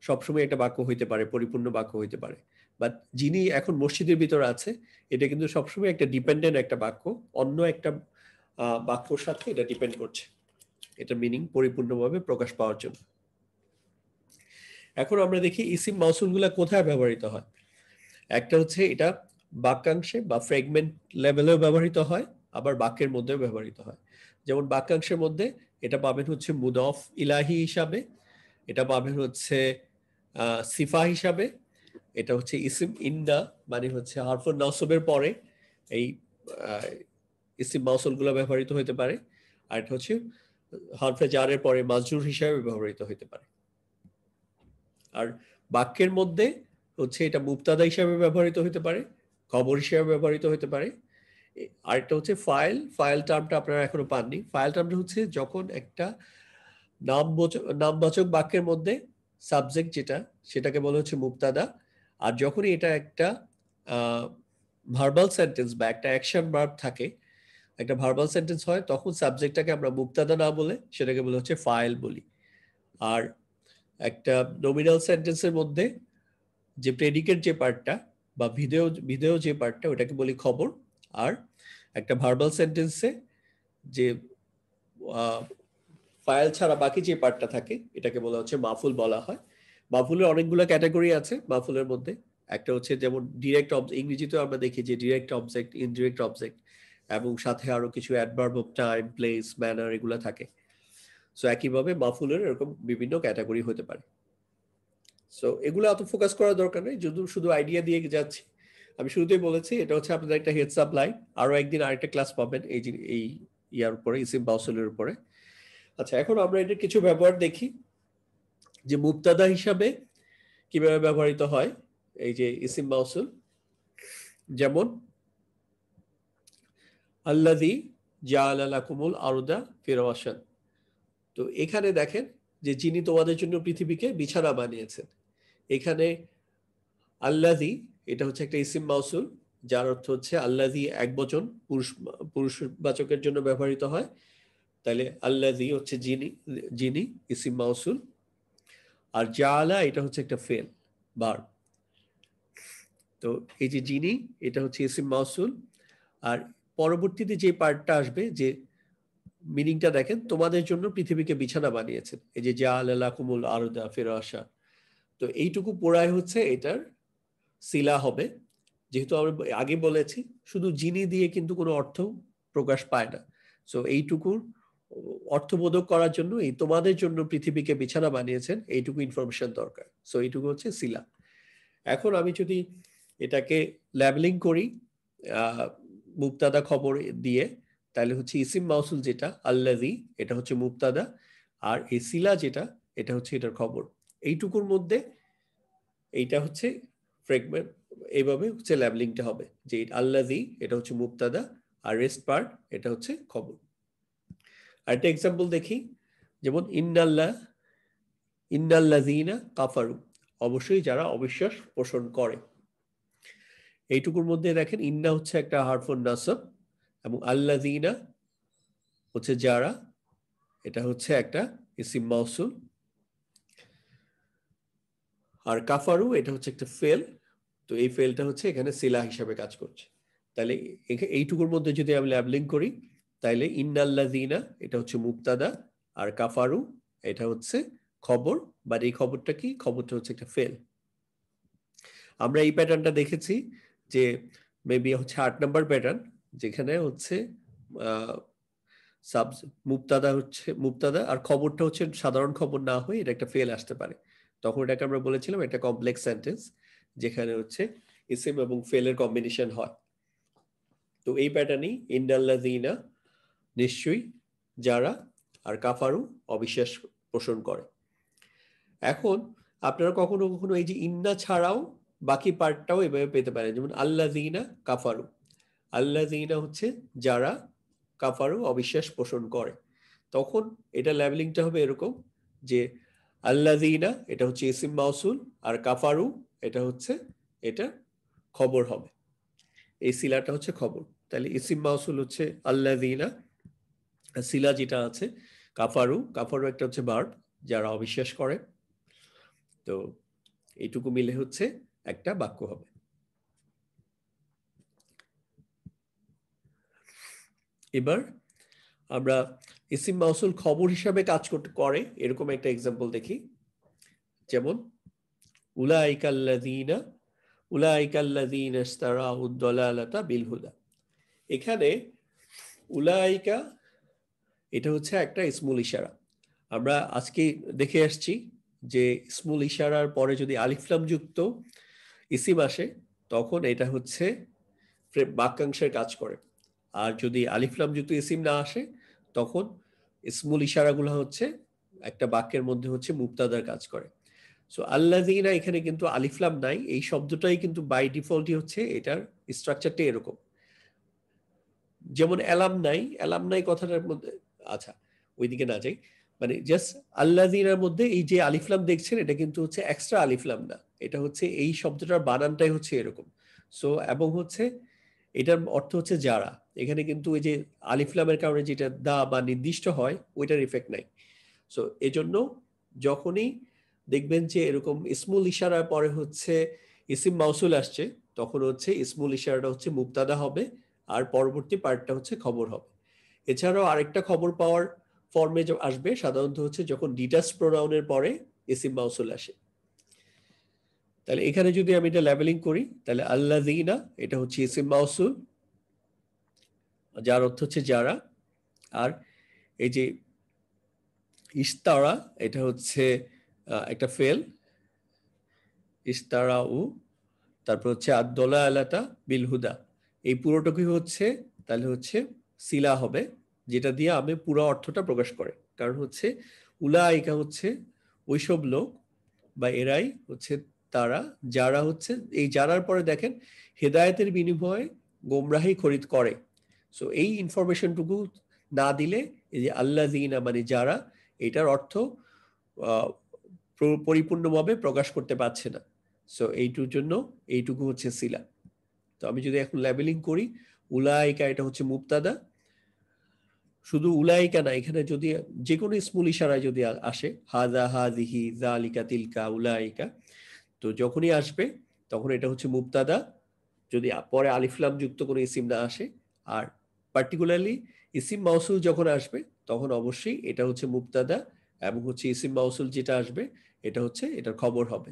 সবসময় একটা বাক্য হইতে পারে, পরিপূর্ণ বাক্য হইতে পারে। বাট যিনি এখন মসজিদের ভিতর আছে, এটা কিন্তু সবসময় একটা ডিপেন্ডেন্ট একটা বাক্য, অন্য একটা বাক্যর সাথে এটা ডিপেন্ড করছে এটা মিনিং পরিপূর্ণভাবে প্রকাশ পাওয়ার জন্য। এখন আমরা দেখি ইসিম মাউসুলগুলা কোথায় ব্যবহৃত হয়। একটা হচ্ছে এটা বাক্যাংশে বা ফ্র্যাগমেন্ট লেভেলেও ব্যবহৃত হয়, আবার বাক্যের মধ্যেও ব্যবহৃত হয়। যেমন বাক্যাংশের মধ্যে এটা পাবেন হচ্ছে মুদফ ইলাহি হিসাবে, এটা পাবেন হচ্ছে সিফা হিসাবে, এটা হচ্ছে ইসিম ইন্দা মানে হচ্ছে হারফুন নাসবের পরে এই ইসিম মাউসুলগুলো ব্যবহৃত হতে পারে, আর এটা হচ্ছে হরফে জারের পরে মাজরুর হিসাবে ব্যবহৃত হতে পারে। আর বাক্যের মধ্যে হচ্ছে এটা মুবতাদা হিসাবে ব্যবহৃত হতে পারে, খবর হিসাবে ব্যবহৃত হতে পারে। আরেকটা হচ্ছে ফাইল টার্মটা আপনারা এখনো পাননি। ফাইল টার্মটা হচ্ছে যখন একটা নামবাচক বাক্যের মধ্যে সাবজেক্ট যেটা, সেটাকে বলা হচ্ছে মুবতাদা। আর যখনই এটা একটা ভার্বাল সেন্টেন্স বা একটা অ্যাকশন ভার্ব থাকে, একটা ভার্বাল সেন্টেন্স হয়, তখন সাবজেক্টটাকে আমরা মুবতাদা না বলে সেটাকে বলা হচ্ছে ফাইল বলি। আর একটা নমিনাল সেন্টেন্সের মধ্যে যে প্রেডিকেট যে পার্টটা বা ভিডিও যে পার্টটা, ওটাকে বলি খবর। আর একটা ভার্বাল সেন্টেন্সে যে ফাইল ছাড়া বাকি যে পার্টটা থাকে এটাকে বলা হচ্ছে মাফুল বলা হয়। মাফুলের অনেকগুলো ক্যাটাগরি আছে। মাফুলের মধ্যে একটা হচ্ছে যেমন ডিরেক্ট অবজেক্ট, ইংরেজিতেও আমরা দেখি যে ডিরেক্ট অবজেক্ট, ইনডিরেক্ট অবজেক্ট, এবং সাথে আরো কিছু adverb of time, place, manner এগুলো থাকে। সো একইভাবে মাফুলের এরকম বিভিন্ন ক্যাটাগরি হতে পারে। সো এগুলো এত ফোকাস করার দরকার নেই, যদি শুধু আইডিয়া দিয়ে যাচ্ছি। আমি শুরুতেই বলেছি এটা হচ্ছে আপনাদের একটা হেডস আপ লাইন, আরো একদিন আরেকটা ক্লাস পাবেন এই ইয়ার উপরে, ইসিম মাউসুলের উপরে। আচ্ছা, এখন আমরা এটার কিছু ব্যবহার দেখি যে মুবতাদা হিসাবে কিভাবে ব্যবহৃত হয় এই যে ইসিম মাউসুল। যেমন আল্লাযী জাআলা লাকুমুল আরদা ফিরাশান। তো এখানে দেখেন যে যিনি তোমাদের জন্য পৃথিবীকে বিছানা বানিয়েছেন। এখানে আল্লাযী, এটা হচ্ছে একটা ইসিম মাউসুল যার অর্থ হচ্ছে আল্লাযী একবচন, পুরুষবাচকের জন্য ব্যবহৃত হয়। তাহলে আল্লাযী হচ্ছে যিনি ইসিম মাউসুল। আর জাআলা এটা হচ্ছে একটা ফেল, ভার্ব। তো এই যে যিনি, এটা হচ্ছে ইসিম মাউসুল। আর পরবর্তীতে যে পার্টটা আসবে, যে মিনিংটা দেখেন, তোমাদের জন্য পৃথিবীকে বিছানা বানিয়েছেন, এই যে জাআলা লাকুমুল আরদা ফিরাশা। তো এইটুকু পড়ায় হচ্ছে এটার সিলা হবে, যেহেতু আমরা আগে বলেছি শুধু যিনি দিয়ে কিন্তু কোনো অর্থ প্রকাশ পায় না, সো এইটুকুর অর্থবোধক করার জন্য এই তোমাদের জন্য পৃথিবীকে বিছানা বানিয়েছেন এইটুকু ইনফরমেশন দরকার, সো এইটুকু হচ্ছে সিলা। এখন আমি যদি এটাকে লেবেলিং করি মুবতাদা খবর দিয়ে, তাহলে হচ্ছে ইসিম মাউসুল যেটা আল্লাযী, এটা হচ্ছে মুবতাদা, আর এই সিলা যেটা এটা হচ্ছে এটার খবর। এইটুকুর মধ্যে এইটা হচ্ছে ফ্রেগমেন্ট, এইভাবে হচ্ছে লেবেলিংটা হবে যে আল্লাযী এটা হচ্ছে মুবতাদা আর রেস্ট পার্ট এটা হচ্ছে খবর। আরেকটা এক্সাম্পল দেখি, যেমন ইন্নাল্লাযীনা কাফারু, অবশ্যই যারা অবিশ্বাস পোষণ করে। এইটুকুর মধ্যে দেখেন ইন্না হচ্ছে একটা হারফুন নাসব এবং আল্লাযীনা হচ্ছে যারা, এটা হচ্ছে একটা ইসিম মাউসুল, আর কাফারু এটা হচ্ছে একটা ফেল, তো এই ফেলটা হচ্ছে এখানে সিলা হিসাবে কাজ করছে। তাহলে এইটুকুর মধ্যে যদি আমি লেবেলিং করি, তাহলে ইন্নাল্লাযীনা এটা হচ্ছে মুবতাদা আর কাফারু এটা হচ্ছে খবর, বাট এই খবরটা কি, খবরটা হচ্ছে একটা ফেল। আমরা এই প্যাটার্নটা দেখেছি যে মেবি হচ্ছে 8 নম্বর প্যাটার্ন, যেখানে হচ্ছে মুবতাদা হচ্ছে মুবতাদা আর খবরটা হচ্ছে সাধারণ খবর না হয়ে এটা একটা ফেল আসতে পারে, তখন এটাকে আমরা বলেছিলাম একটা কমপ্লেক্স সেন্টেন্স যেখানে হচ্ছে ইসিম এবং ফেলের কম্বিনেশন হয়। তো এই প্যাটার্নই ইন্নাল্লাযীনা নিশ্চয়ই যারা আর কাফারু অবিশ্বাস পোষণ করে। এখন আপনারা কখনো কখনো এই যে ইন্না ছাড়াও বাকি পার্টটাও এভাবে পেতে পারেন, যেমন আল্লাযীনা কাফারু, আল্লাযীনা হচ্ছে যারা, কাফারু অবিশ্বাস পোষণ করে। তখন এটা লেবেলিংটা হবে এরকম যে আল্লাযীনা এটা হচ্ছে ইসিম মাউসুল আর কাফারু এটা হচ্ছে এটা খবর হবে, এই সিলাটা হচ্ছে খবর। তাহলে ইসিম মাউসুল হচ্ছে আল্লাযীনা, সিলা যেটা আছে কাফারু, কাফারু একটা হচ্ছে ভার্ব যারা অবিশ্বাস করে, তো এইটুকু মিলে হচ্ছে একটা বাক্য হবে। এবার আমরা ইসিম মাউসুল খবর হিসাবে কাজ করতে করে এরকম একটা এক্সাম্পল দেখি, যেমন উলাইকাল্লাযীনা ইশতারাউদ দালালাতা বিল হুদা। এখানে উলাইকা এটা হচ্ছে একটা ইসমুল ইশারা। আমরা আজকে দেখে আসছি যে ইসমুল ইশারার পরে যদি আলিফ লাম যুক্ত ইসিম আসে তখন এটা হচ্ছে বাক্যাংশের কাজ করে, আর যদি আলিফ লাম যুক্ত ইসিম না আসে তখন ইসমুল ইশারাগুলো হচ্ছে একটা বাক্যের মধ্যে হচ্ছে মুবতাদার কাজ করে। সো আল্লাযীনা এখানে কিন্তু আলিফ লাম নাই, এই শব্দটাই কিন্তু বাই ডিফল্টই হচ্ছে এটার স্ট্রাকচারটা এরকম। যেমন এলাম নাই কথাটার মধ্যে, আচ্ছা ওইদিকে না যাই, মানে জাস্ট আল্লাযীনার মধ্যে এই যে আলিফলাম দেখছেন এটা কিন্তু হচ্ছে এক্সট্রা আলিফলাম না, এটা হচ্ছে এই শব্দটার বানানটাই হচ্ছে এরকম। সো এবং হচ্ছে এটার অর্থ হচ্ছে যারা, এখানে কিন্তু ওই যে আলিফলামের কারণে যেটা দা বা নির্দিষ্ট হয় ওইটার ইফেক্ট নাই। সো এজন্য যখনই দেখবেন যে এরকম ইসমুল ইশারার পরে হচ্ছে ইসিম মাউসুল আসছে, তখন হচ্ছে ইসমুল ইশারাটা হচ্ছে মুবতাদা হবে আর পরবর্তী পার্টটা হচ্ছে খবর হবে। এছাড়াও আরেকটা খবর পাওয়ার ফর্মে আসবে সাধারণত হচ্ছে যখন ডিটাচ প্রোনাউনের পরে ইসিম মাউসুল আসে। তাহলে এখানে যদি আমি এটা লেবেলিং করি তাহলে আল্লাযীনা এটা হচ্ছে ইসিম মাউসুল যার অর্থ হচ্ছে যারা, আর এই যে ইশতারা এটা হচ্ছে একটা ফেল, ইশতারাউ, তারপর হচ্ছে আদ-দালালাতা বিল হুদা, এই পুরোটুকুই হচ্ছে তাহলে হচ্ছে সিলা হবে, যেটা দিয়ে আমি পুরো অর্থটা প্রকাশ করে। কারণ হচ্ছে উলাইকা হচ্ছে ওইসব লোক বা এরাই হচ্ছে তারা যারা হচ্ছে, এই যারার পরে দেখেন হেদায়েতের বিনিময়ে গোমরাহি খরিদ করে। সো এই ইনফরমেশনটুকু না দিলে এই যে আল্লাযীনা মানে যারা, এটার অর্থ পরিপূর্ণভাবে প্রকাশ করতে পারছে না। সো এইটুর জন্য এইটুকু হচ্ছে সিলা। তো আমি যদি এখন লেবেলিং করি, উলাইকা এটা হচ্ছে মুবতাদা, শুধু উলাইকা না, এখানে যদি যে কোনো ইসমুল ইশারায় যদি আসে হাযা হাযিহি যালিকা তিলকা উলাইকা, তো যখনই আসবে তখন এটা হচ্ছে মুবতাদা যদি পরে আলিফ লাম যুক্ত কোনো ইসিম না আসে, আর পার্টিকুলারলি ইসিম মাউসুল যখন আসবে তখন অবশ্যই এটা হচ্ছে মুবতাদা এবং হচ্ছে ইসিম মাউসুল যেটা আসবে এটা হচ্ছে এটার খবর হবে।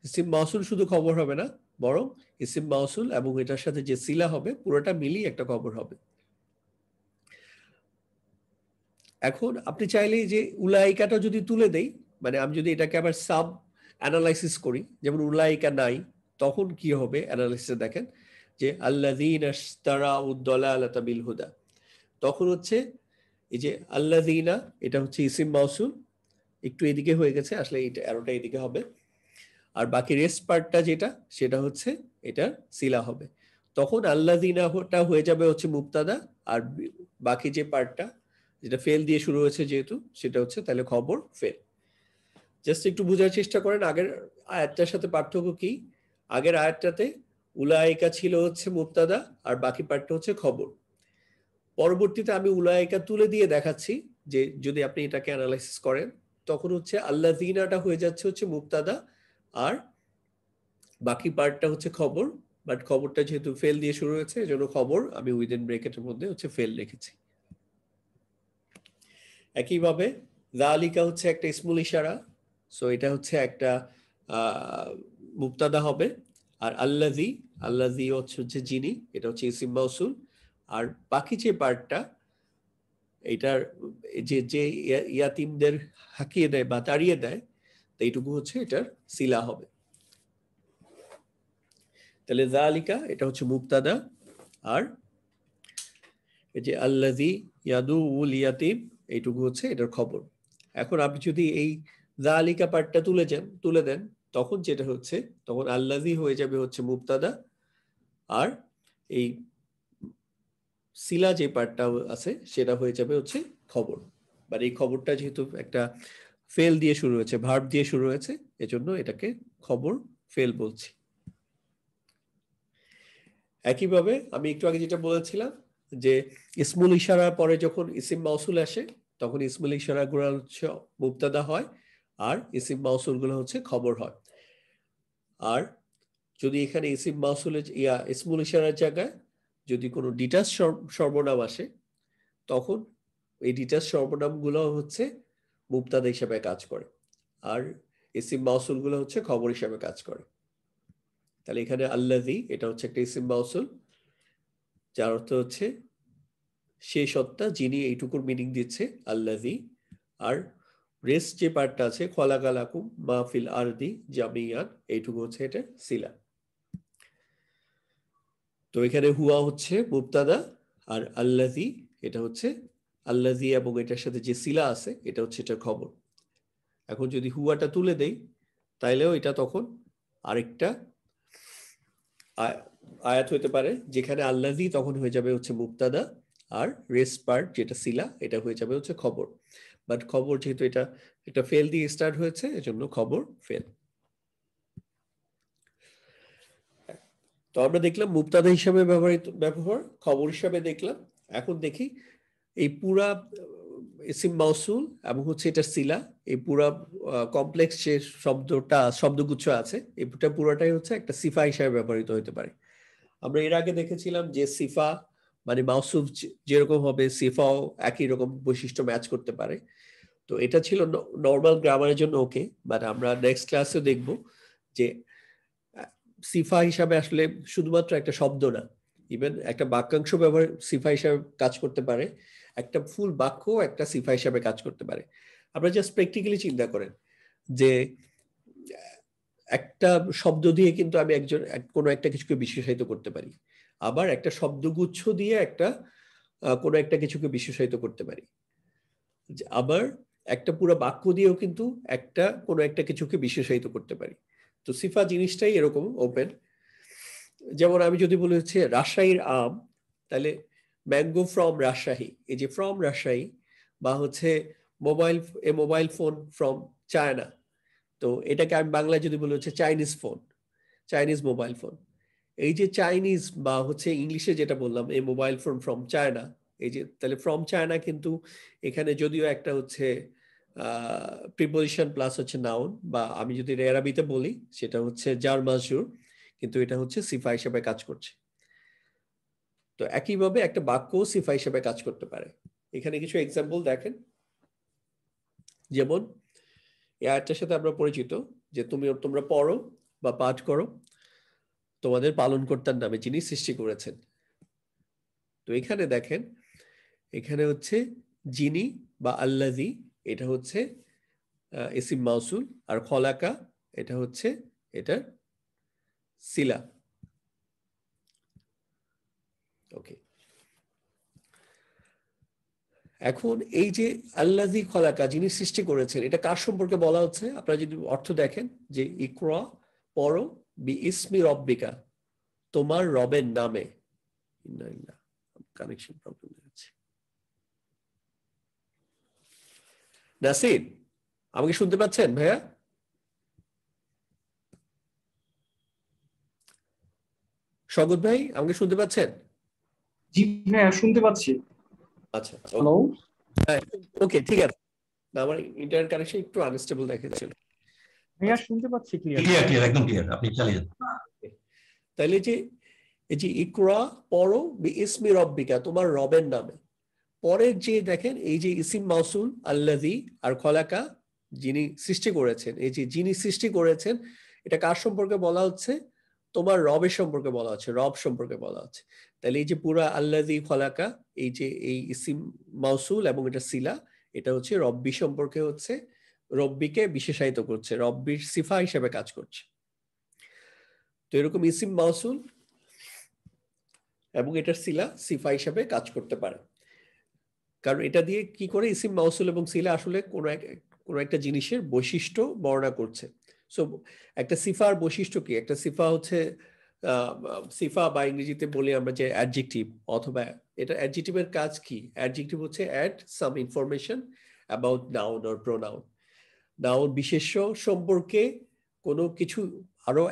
ইসিম মাউসুল শুধু খবর হবে না, বরং ইসিম মাউসুল এবং এটার সাথে যে সিলা হবে পুরোটা মিলিয়ে একটা খবর হবে। এখন আপনি চাইলেই যে উলাইকাটা যদি তুলে দেই, মানে আমি যদি এটাকে আবার সাব অ্যানালাইসিস করি, যেমন উলাইকা নাই, তখন কি হবে অ্যানালাইসিসে দেখেন যে আল্লাযীনা ইশতারাউ দালালাতা বিল হুদা, তখন হচ্ছে এই যে আল্লাযীনা এটা হচ্ছে ইসিম মাউসুল, একটু এদিকে হয়ে গেছে, আসলে এটা অ্যারোটা এদিকে হবে, আর বাকি রেস্ট পার্টটা যেটা সেটা হচ্ছে এটা সিলা হবে। তখন আল্লাযীনাটা হয়ে যাবে হচ্ছে মুবতাদা, আর বাকি যে পার্টটা যেটা ফেল দিয়ে শুরু হয়েছে যেহেতু সেটা হচ্ছে তাহলে খবর ফেল। জাস্ট একটু বোঝার চেষ্টা করেন আগের আয়াতটার সাথে পার্থক্য কি। আগের আয়াতটাতে উলাইকা ছিল হচ্ছে মুবতাদা আর বাকি পার্টটা হচ্ছে খবর। পরবর্তীতে আমি উলাইকা তুলে দিয়ে দেখাচ্ছি যে যদি আপনি এটাকে অ্যানালাইসিস করেন তখন হচ্ছে আল্লাযীনাটা হয়ে যাচ্ছে হচ্ছে মুবতাদা আর বাকি পার্টটা হচ্ছে খবর, বাট খবরটা যেহেতু ফেল দিয়ে শুরু হয়েছে এজন্য খবর আমি উইদিন ব্রেকেটের মধ্যে হচ্ছে ফেল রেখেছি। একইভাবে যালিকা হচ্ছে একটা ইসমুল ইশারা, সো এটা হচ্ছে একটা মুবতাদা হবে, আর আল্লাযী, আল্লাযী হচ্ছে যিনি, এটা হচ্ছে ইসিম মাউসুল, আর বাকি যে পার্টটা এটার যে যে ইয়াতিমদের হাকিয়ে দেয় বা তাড়িয়ে দেয়, এইটুকু হচ্ছে এটার সিলা হবে। তাহলে যালিকা এটা হচ্ছে মুবতাদা, আর এই যে আল্লাযী ইয়াদুউল ইয়াতিম এইটুকু হচ্ছে এটার খবর। এখন আপনি যদি এই যালিকা পার্টটা তুলে দেন তখন যেটা হচ্ছে তখন আল্লাযী হয়ে যাবে হচ্ছে মুবতাদা, আর এই সিলা যে পার্টটা আছে সেটা হয়ে যাবে হচ্ছে খবর। বাট এই খবরটা যেহেতু একটা ফেল দিয়ে শুরু হয়েছে, ভার্ব দিয়ে শুরু হয়েছে, এজন্য এটাকে খবর ফেল বলছি। একইভাবে আমি একটু আগে যেটা বলেছিলাম যে ইসমুল ইশারার পরে যখন ইসিম মাউসুল আসে তখন ইসমুল ইশারা গুলো হচ্ছে মুবতাদা হয় আর ইসিম মাউসুল গুলো হচ্ছে খবর হয়। আর যদি এখানে ইসিম মাউসুলের ইসমুল ইশারার জায়গায় যদি কোনো ডিটাচ সর্বনাম আসে তখন এই ডিটাচ সর্বনাম গুলো হচ্ছে মুবতাদা হিসেবে কাজ করে, আর ইসিম মাউসুল গুলো হচ্ছে খবর হিসেবে কাজ করে। তাহলে এখানে আল্লাযী এটা হচ্ছে একটা ইসিম মাউসুল যার অর্থ হচ্ছে সেই সত্তা যিনি, এইটুকুর মিনিং দিচ্ছে আল্লাযী। আর রেস্ট যে পার্টটা আছে খলাকা লাকুম মা ফিল আরদি জামিয়ান, এইটুকু হচ্ছে এটা সিলা। তো এখানে হুয়া হচ্ছে মুবতাদা আর আল্লাযী এটা হচ্ছে আল্লাযী এবং এটার সাথে যে সিলা আছে এটা হচ্ছে এটার খবর। এখন যদি হুয়াটা তুলে দেই তাইলেও এটা তখন আরেকটা আয়াত হইতে পারে যেখানে আল্লাযী তখন হয়ে যাবে হচ্ছে মুবতাদা আর রেস্ট পার্ট যেটা সিলা এটা হয়ে যাবে হচ্ছে খবর। বাট খবর যেহেতু এটা একটা ফেল দিয়ে স্টার্ট হয়েছে এজন্য খবর ফেল। তো আমরা দেখলাম মুবতাদা হিসাবে ব্যবহার, খবর হিসাবে দেখলাম। এখন দেখি এই পুরা ইসিম মাউসুল এবং হচ্ছে এটা সিলা, এই পুরা কমপ্লেক্স যে শব্দগুচ্ছ আছে এটা পুরোটাই হচ্ছে একটা সিফা হিসাবে ব্যবহৃত হতে পারে। আমরা এর আগে দেখেছিলাম যে সিফা মানে মাউসুফ যেরকম হবে সিফাও একই রকম বৈশিষ্ট্য ম্যাচ করতে পারে। তো এটা ছিল নর্মাল গ্রামারের জন্য ওকে, বাট আমরা নেক্সট ক্লাসে দেখব যে সিফা হিসাবে আসলে শুধুমাত্র একটা শব্দ না, ইভেন একটা বাক্যাংশ ব্যবহার সিফা হিসাবে কাজ করতে পারে, একটা ফুল বাক্য একটা সিফা হিসাবে কাজ করতে পারে। আমরা জাস্ট প্র্যাকটিক্যালি চিন্তা করেন যে একটা শব্দ দিয়ে কিন্তু আমি কোনো একটা কিছুকে বিশেষায়িত করতে পারি, আবার একটা শব্দগুচ্ছ দিয়ে কোনো একটা কিছুকে বিশেষায়িত করতে পারি, আবার একটা পুরো বাক্য দিয়েও কিন্তু কোনো একটা কিছুকে বিশেষায়িত করতে পারি। তো সিফা জিনিসটাই এরকম ওপেন। যেমন আমি যদি বলি হচ্ছে রাজশাহীর আম, তাহলে ম্যাঙ্গো ফ্রম রাজশাহী, এই যে ফ্রম রাজশাহী, বা হচ্ছে মোবাইল ফোন ফ্রম চায়না, তো এটাকে আমি বাংলায় যদি বলি হচ্ছে চাইনিজ মোবাইল ফোন। এই যে চাইনিজ বা হচ্ছে ইংলিশে যেটা বললাম এই মোবাইল ফোন ফ্রম চায়না, এই যে তাহলে ফ্রম চায়না কিন্তু এখানে যদিও একটা হচ্ছে প্রিপোজিশন প্লাস হচ্ছে নাউন, বা আমি যদি আরবিতে বলি সেটা হচ্ছে জার মাজরুর, কিন্তু এটা হচ্ছে সিফা হিসেবে কাজ করছে। তো একইভাবে একটা বাক্য সিফা হিসেবে কাজ করতে পারে। এখানে কিছু এক্সাম্পল দেখেন, যেমন এই আয়াতটার সাথে আমরা পরিচিত যে তোমরা পড়ো বা পাঠ করো। তোমাদের পালনকর্তার নামে যিনি সৃষ্টি করেছেন। তো এখানে দেখেন, এখানে হচ্ছে যিনি বা আল্লাযী, এটা হচ্ছে ইসিম মাউসুল, আর খলাকা এটা হচ্ছে এটার সিলা। ওকে, এখন এই যে আল্লাযী খলাকা, যিনি সৃষ্টি করেছেন, এটা কার সম্পর্কে বলা হচ্ছে? আপনারা যদি অর্থ দেখেন যে ইকরা পড়ো বি ইসমি রব্বিকা, তোমার রবের নামে। কানেকশন প্রবলেম হচ্ছে। নাসির, আমাকে শুনতে পাচ্ছেন ভাইয়া? স্বাগত ভাই, আমাকে শুনতে পাচ্ছেন? জি ভাইয়া, শুনতে পাচ্ছি। আচ্ছা, হ্যালো। ওকে, ঠিক আছে। আমার ইন্টারনেট কানেকশন একটু আনস্টেবল দেখাচ্ছিল। ভাইয়া শুনতে পাচ্ছি ক্লিয়ার। ক্লিয়ার ক্লিয়ার, একদম ক্লিয়ার, আপনি চালিয়ে যান। তাহলে যে এই যে ইকরা পড়ো বি ইসমি রব্বিকা, তোমার রবের নামে, পরের যে দেখেন এই যে ইসিম মাউসুল আল্লাযী আর খলাকা, যিনি সৃষ্টি করেছেন, এই যে যিনি সৃষ্টি করেছেন, এটা কার সম্পর্কে বলা হচ্ছে? তোমার রবের সম্পর্কে বলা হচ্ছে, রব সম্পর্কে বলা হচ্ছে। তাহলে এই যে পুরা আল্লাযী খলাকা, এই যে এই ইসিম মাউসুল এবং এটা সিলা, এটা হচ্ছে রব্বি সম্পর্কে, হচ্ছে রব্বিকে বিশেষায়িত করছে, রব্বির সিফা হিসেবে কাজ করছে। তো এরকম ইসিম মাউসুল এবং এটার সিলা সিফা হিসেবে কাজ করতে পারে। কারণ এটা দিয়ে কি করে, ইসিম মাউসুল এবং সিলা আসলে কোনো একটা জিনিসের বৈশিষ্ট্য বর্ণনা করছে। সো একটা সিফার বৈশিষ্ট্য কি? একটা সিফা হচ্ছে সিফা বা ইংরেজিতে বলি আমরা যে অ্যাডজেক্টিভ, অথবা এটা অ্যাডজেক্টিভের কাজ কি? অ্যাডজেক্টিভ হচ্ছে add some information about noun or pronoun. Noun বিশেষ্য সম্পর্কে কোনো কিছু আরো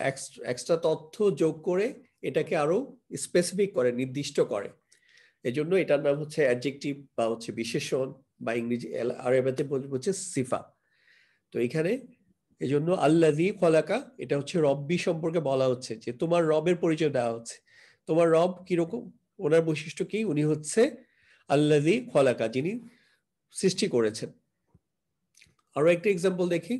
এক্সট্রা তথ্য যোগ করে এটাকে আরো স্পেসিফিক করে, নির্দিষ্ট করে। এজন্য এটার নাম হচ্ছে অ্যাডজেক্টিভ বা হচ্ছে বিশেষণ, বা ইংরেজি আরবিতে হচ্ছে সিফা। তো এখানে এজন্য আল্লাযী খলাকা, এটা হচ্ছে রব্বি সম্পর্কে বলা হচ্ছে, যে তোমার রবের পরিচয় দেওয়া হচ্ছে। তোমার রব কিরকম, ওনার বৈশিষ্ট্য কি? উনি হচ্ছে আল্লাযী খলাকা, যিনি সৃষ্টি করেছেন। আরো একটা এক্সাম্পল দেখি,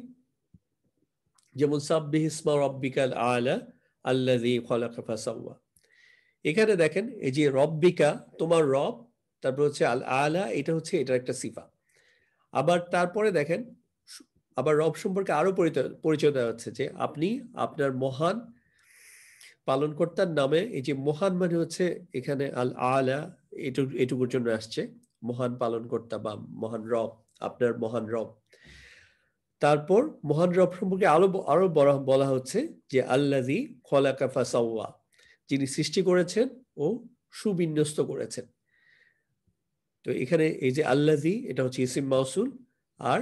যেমন সাব্বিহ ইসমা রাব্বিকাল আলা আল্লাযী খলাকা ফাসাওয়া। এখানে দেখেন এই যে রব্বিকা, তোমার রব, তারপর হচ্ছে আল আলা, এটা হচ্ছে এটার একটা সিফা। আবার তারপরে দেখেন, আবার রব সম্পর্কে আরো পরিচয় দেওয়া হচ্ছে, যে আপনি আপনার মহান পালনকর্তার নামে। এই যে মহান মানে হচ্ছে এখানে আল আলা, এটুকুর জন্য আসছে, মহান পালনকর্তা বা মহান রব, আপনার মহান রব। তারপর মহান রব সম্পর্কে আরো বলা হচ্ছে যে আল্লাযী খলাকা ফাসাওয়া, যিনি সৃষ্টি করেছেন ও সুবিন্যস্ত করেছেন। তো এখানে এই যে আল্লাযী, এটা হচ্ছে ইসিম মাউসুল, আর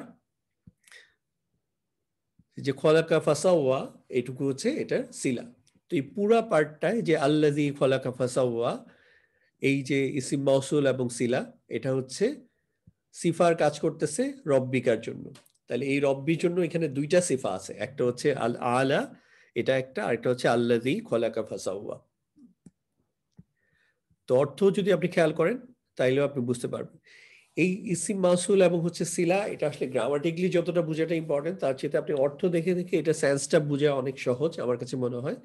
যে খলাকা ফাসাওয়া এটুকু হচ্ছে এটা সিলা। তো এই পুরা পার্টটায় যে আল্লাযী খলাকা ফাসাওয়া, এই যে ইসিম মাউসুল এবং সিলা, এটা হচ্ছে সিফার কাজ করতেছে রব্বিকার জন্য। তাহলে এই রব্বির জন্য এখানে দুইটা সিফা আছে, একটা হচ্ছে আল আলা, এটা একটা, আরেকটা হচ্ছে আল্লাযী খলাকা ফাসাওয়া। তো অর্থ যদি আপনি খেয়াল করেন তাইলেও আপনি বুঝতে পারবেন। এই ইসিম মাউসুল এবং হচ্ছে সিলা, এটা আসলে গ্রামাটিক্যালি যতটা বোঝাটা ইম্পর্টেন্ট, তার চেয়ে আপনি অর্থ দেখে দেখে এটা সেন্সটা বোঝা অনেক সহজ আমার কাছে মনে হয়।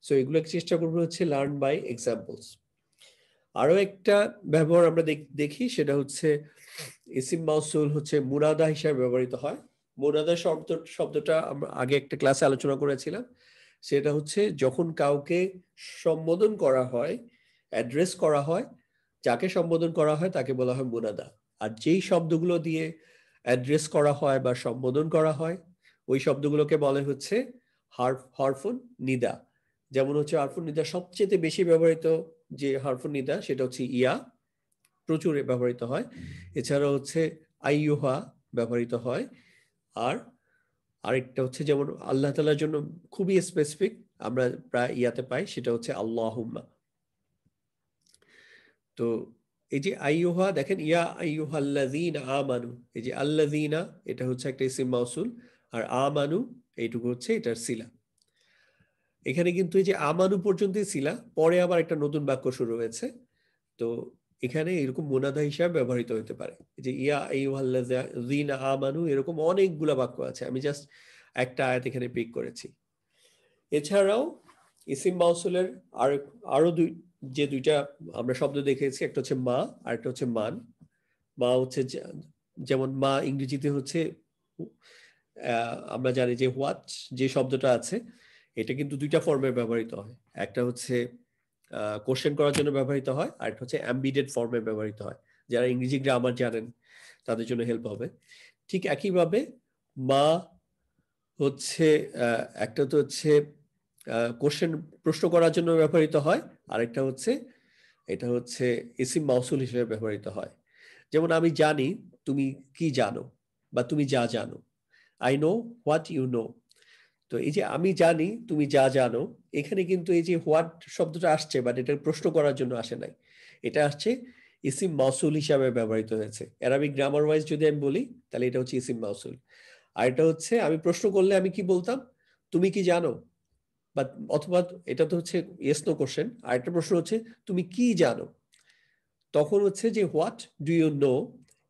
সো এগুলো চেষ্টা করবো হচ্ছে লার্ন বাই এক্সাম্পলস। আরো একটা ব্যবহার আমরা দেখি, সেটা হচ্ছে ইসিম মাউসুল হচ্ছে মুনাদা হিসাবে ব্যবহৃত হয়। মুনাদা শব্দটা আমরা আগে একটা ক্লাসে আলোচনা করেছিলাম। সেটা হচ্ছে যখন কাউকে সম্বোধন করা হয়, অ্যাড্রেস করা হয়, যাকে সম্বোধন করা হয় তাকে বলা হয় মুনাদা। আর যেই শব্দগুলো দিয়ে অ্যাড্রেস করা হয় বা সম্বোধন করা হয়, ওই শব্দগুলোকে বলে হচ্ছে হরফুন নিদা। যেমন হচ্ছে হরফুন নিদা সবচেয়ে বেশি ব্যবহৃত যে হরফুন নিদা, সেটা হচ্ছে ইয়া, প্রচুর ব্যবহৃত হয়। এছাড়া হচ্ছে আইয়ুহা ব্যবহৃত হয়। আর আরেকটা হচ্ছে যেমন আল্লাহ তাআলার জন্য খুবই স্পেসিফিক, আমরা প্রায় ইয়াতে পাই, সেটা হচ্ছে আল্লাহুম্মা। তো এই যে আইয়ুহা, দেখেন ইয়া আইয়ুহাল্লাযীনা আমানু, এই যে আল্লাযীনা এটা হচ্ছে একটা ইসিম মাউসুল, আর আমানু এইটুকু হচ্ছে এটার সিলা। এখানে কিন্তু এই যে আমানু পর্যন্তই সিলা, পরে আবার একটা নতুন বাক্য শুরু হয়েছে। তো এখানে এরকম মুনাদা হিসাবে ব্যবহৃত হতে পারে, যে ইয়া আইয়ুহাল্লাযীনা আমানু, এরকম অনেকগুলা বাক্য আছে, আমি জাস্ট একটা আয়াত এখানে পিক করেছি। এছাড়াও ইসিম মাউসুলের আর আরো যে দুইটা আমরা শব্দ দেখেছি, একটা হচ্ছে মা আর একটা হচ্ছে মান। মা হচ্ছে যেমন মা ইংরেজিতে হচ্ছে আমরা জানি যে হোয়াট যে শব্দটা আছে এটা কিন্তু দুইটা ফর্মে ব্যবহৃত হয়। একটা হচ্ছে কোশ্চেন করার জন্য ব্যবহৃত হয়, আর একটা হচ্ছে অ্যাম্বিডেড ফর্মে ব্যবহৃত হয়। যারা ইংরেজি গ্রামার জানেন তাদের জন্য হেল্প হবে। ঠিক একইভাবে মা হচ্ছে একটা তো হচ্ছে কোশ্চেন প্রশ্ন করার জন্য ব্যবহৃত হয়, আরেকটা হচ্ছে এটা হচ্ছে ইসিম মাউসুল হিসেবে ব্যবহৃত হয়। যেমন আমি জানি তুমি কি জানো, বা তুমি যা জানো, I know what you know. তো এই যে আমি জানি তুমি যা জানো, এখানে কিন্তু এই যে হোয়াট শব্দটা আসছে, বাট এটা প্রশ্ন করার জন্য আসে নাই, এটা আসছে ইসিম মাউসুল হিসাবে ব্যবহৃত হয়েছে। অ্যারাবিক গ্রামার ওয়াইজ যদি আমি বলি তাহলে এটা হচ্ছে ইসিম মাউসুল। আর এটা হচ্ছে আমি প্রশ্ন করলে আমি কি বলতাম, তুমি কি জানো, বা অথবা এটা তো হচ্ছে ইয়েস নো কোশ্চেন। আর একটা প্রশ্ন হচ্ছে তুমি কি জানো, তখন হচ্ছে যে হোয়াট ডু ইউ নো।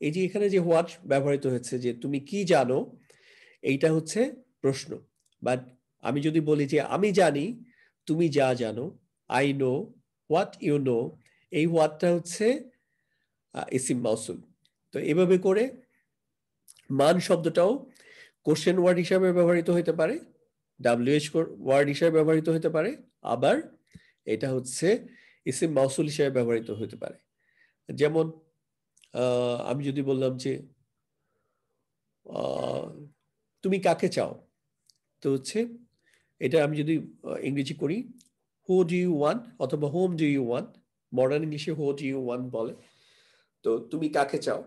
এই যে এখানে যে হোয়াট ব্যবহৃত হয়েছে যে তুমি কি জানো, এইটা হচ্ছে প্রশ্ন। বাট আমি যদি বলি যে আমি জানি তুমি যা জানো, I know what you know, এই হোয়াটটা হচ্ছে ইসিম মাউসুল। তো এভাবে করে মান শব্দটাও কোশ্চেন ওয়ার্ড হিসাবে ব্যবহৃত হতে পারে, ডাব্লিউএইচ ওয়ার্ড হিসাবে ব্যবহৃত হতে পারে, আবার এটা হচ্ছে ইসিম মাউসুল হিসাবে ব্যবহৃত হতে পারে। যেমন আমি যদি বললাম যে তুমি কাকে চাও, তো হচ্ছে এটা আমি যদি ইংরেজি করি হু ডু ইউ ওয়ান্ট অথবা whom do you want, modern ইংলিশে হু ডু ইউ ওয়ান্ট বলে। তো তুমি কাকে চাও,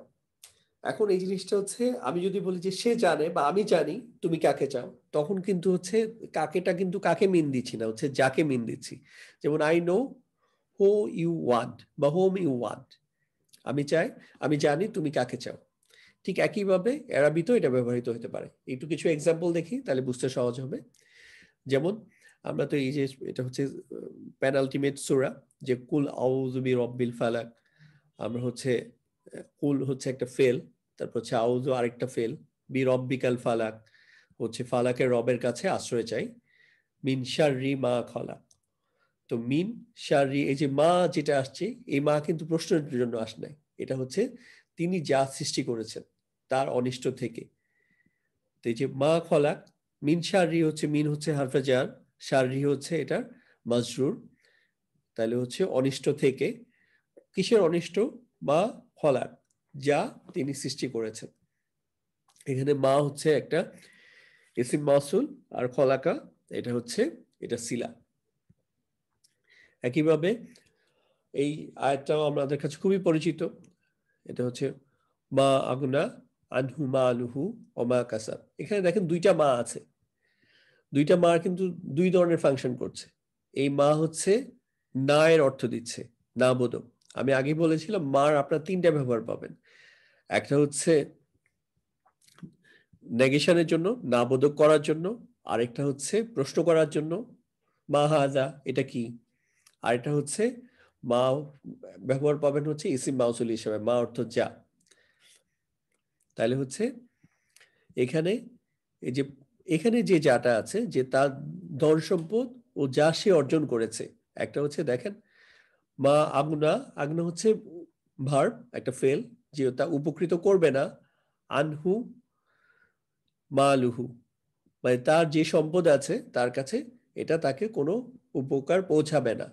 এখন এই জিনিসটা হচ্ছে আমি যদি বলি যে সে জানে বা আমি জানি তুমি কাকে চাও, তখন কিন্তু হচ্ছে কাকেটা কিন্তু কাকে মিন দিচ্ছি না, হচ্ছে যাকে মিন দিচ্ছি। যেমন I know who you want বা হোম ইউ ওয়ান্ট, আমি চাই আমি জানি তুমি কাকে চাও। ঠিক একইভাবে অ্যারাবিতেও এটা ব্যবহৃত হতে পারে। একটু কিছু এক্সাম্পল দেখি তাহলে বুঝতে সহজ হবে। যেমন আমরা তো এই যে এটা হচ্ছে পেনাল্টিমেট সূরা, যে কুল আউযু বিরাব্বিল ফালাক, আমরা হচ্ছে কুল হচ্ছে একটা ফেল, তারপর হচ্ছে আউযু আরেকটা ফেল, বিরাব্বিকাল ফালাক হচ্ছে ফালাকের রবের কাছে আশ্রয় চাই, মিন শাররি মা খালাক। তো মিন শাররি, এই যে মা যেটা আসছে, এই মা কিন্তু প্রশ্নের জন্য আসে নাই, এটা হচ্ছে তিনি যা সৃষ্টি করেছেন তার অনিষ্ট থেকে। তো এই যে মা খলাক, মিন শাররি হচ্ছে মিন হচ্ছে হারফে জার, শাররি হচ্ছে এটার মাজরুর, তাহলে হচ্ছে অনিষ্ট থেকে। কিসের অনিষ্ট? মা খলাক, যা তিনি সৃষ্টি করেছেন। এখানে মা হচ্ছে একটা ইসিম মাউসুল, আর খলাকা এটা হচ্ছে এটা সিলা। একইভাবে এই আয়াতটাও আমাদের কাছে খুবই পরিচিত, এটা হচ্ছে মা আগুনা আনহু মা আলুহু অমা কাসাব। এখানে দেখেন দুইটা মা আছে, দুইটা মা কিন্তু দুই ধরনের ফাংশন করছে। এই মা হচ্ছে না এর অর্থ দিচ্ছে, না বোধক। আমি আগে বলেছিলাম মার আপনার তিনটা ব্যবহার পাবেন, একটা হচ্ছে নেগেশনের জন্য, না বোধক করার জন্য, আরেকটা হচ্ছে প্রশ্ন করার জন্য, মা হাজা এটা কি, আরেকটা হচ্ছে মা ব্যবহার পাবেন হচ্ছে ইসিম মাউসুল হিসেবে, মা অর্থ যা। তাহলে হচ্ছে এখানে এই যে এখানে যে যাটা আছে, যে তার ধন সম্পদ ও যা সে অর্জন করেছে, একটা হচ্ছে দেখেন মা আগুনা, আগুনা হচ্ছে ভার্ব একটা ফেল, যে তা উপকৃত করবে না, আনহু মালুহু, মানে তার যে সম্পদ আছে তার কাছে এটা তাকে কোনো উপকার পৌঁছাবে না।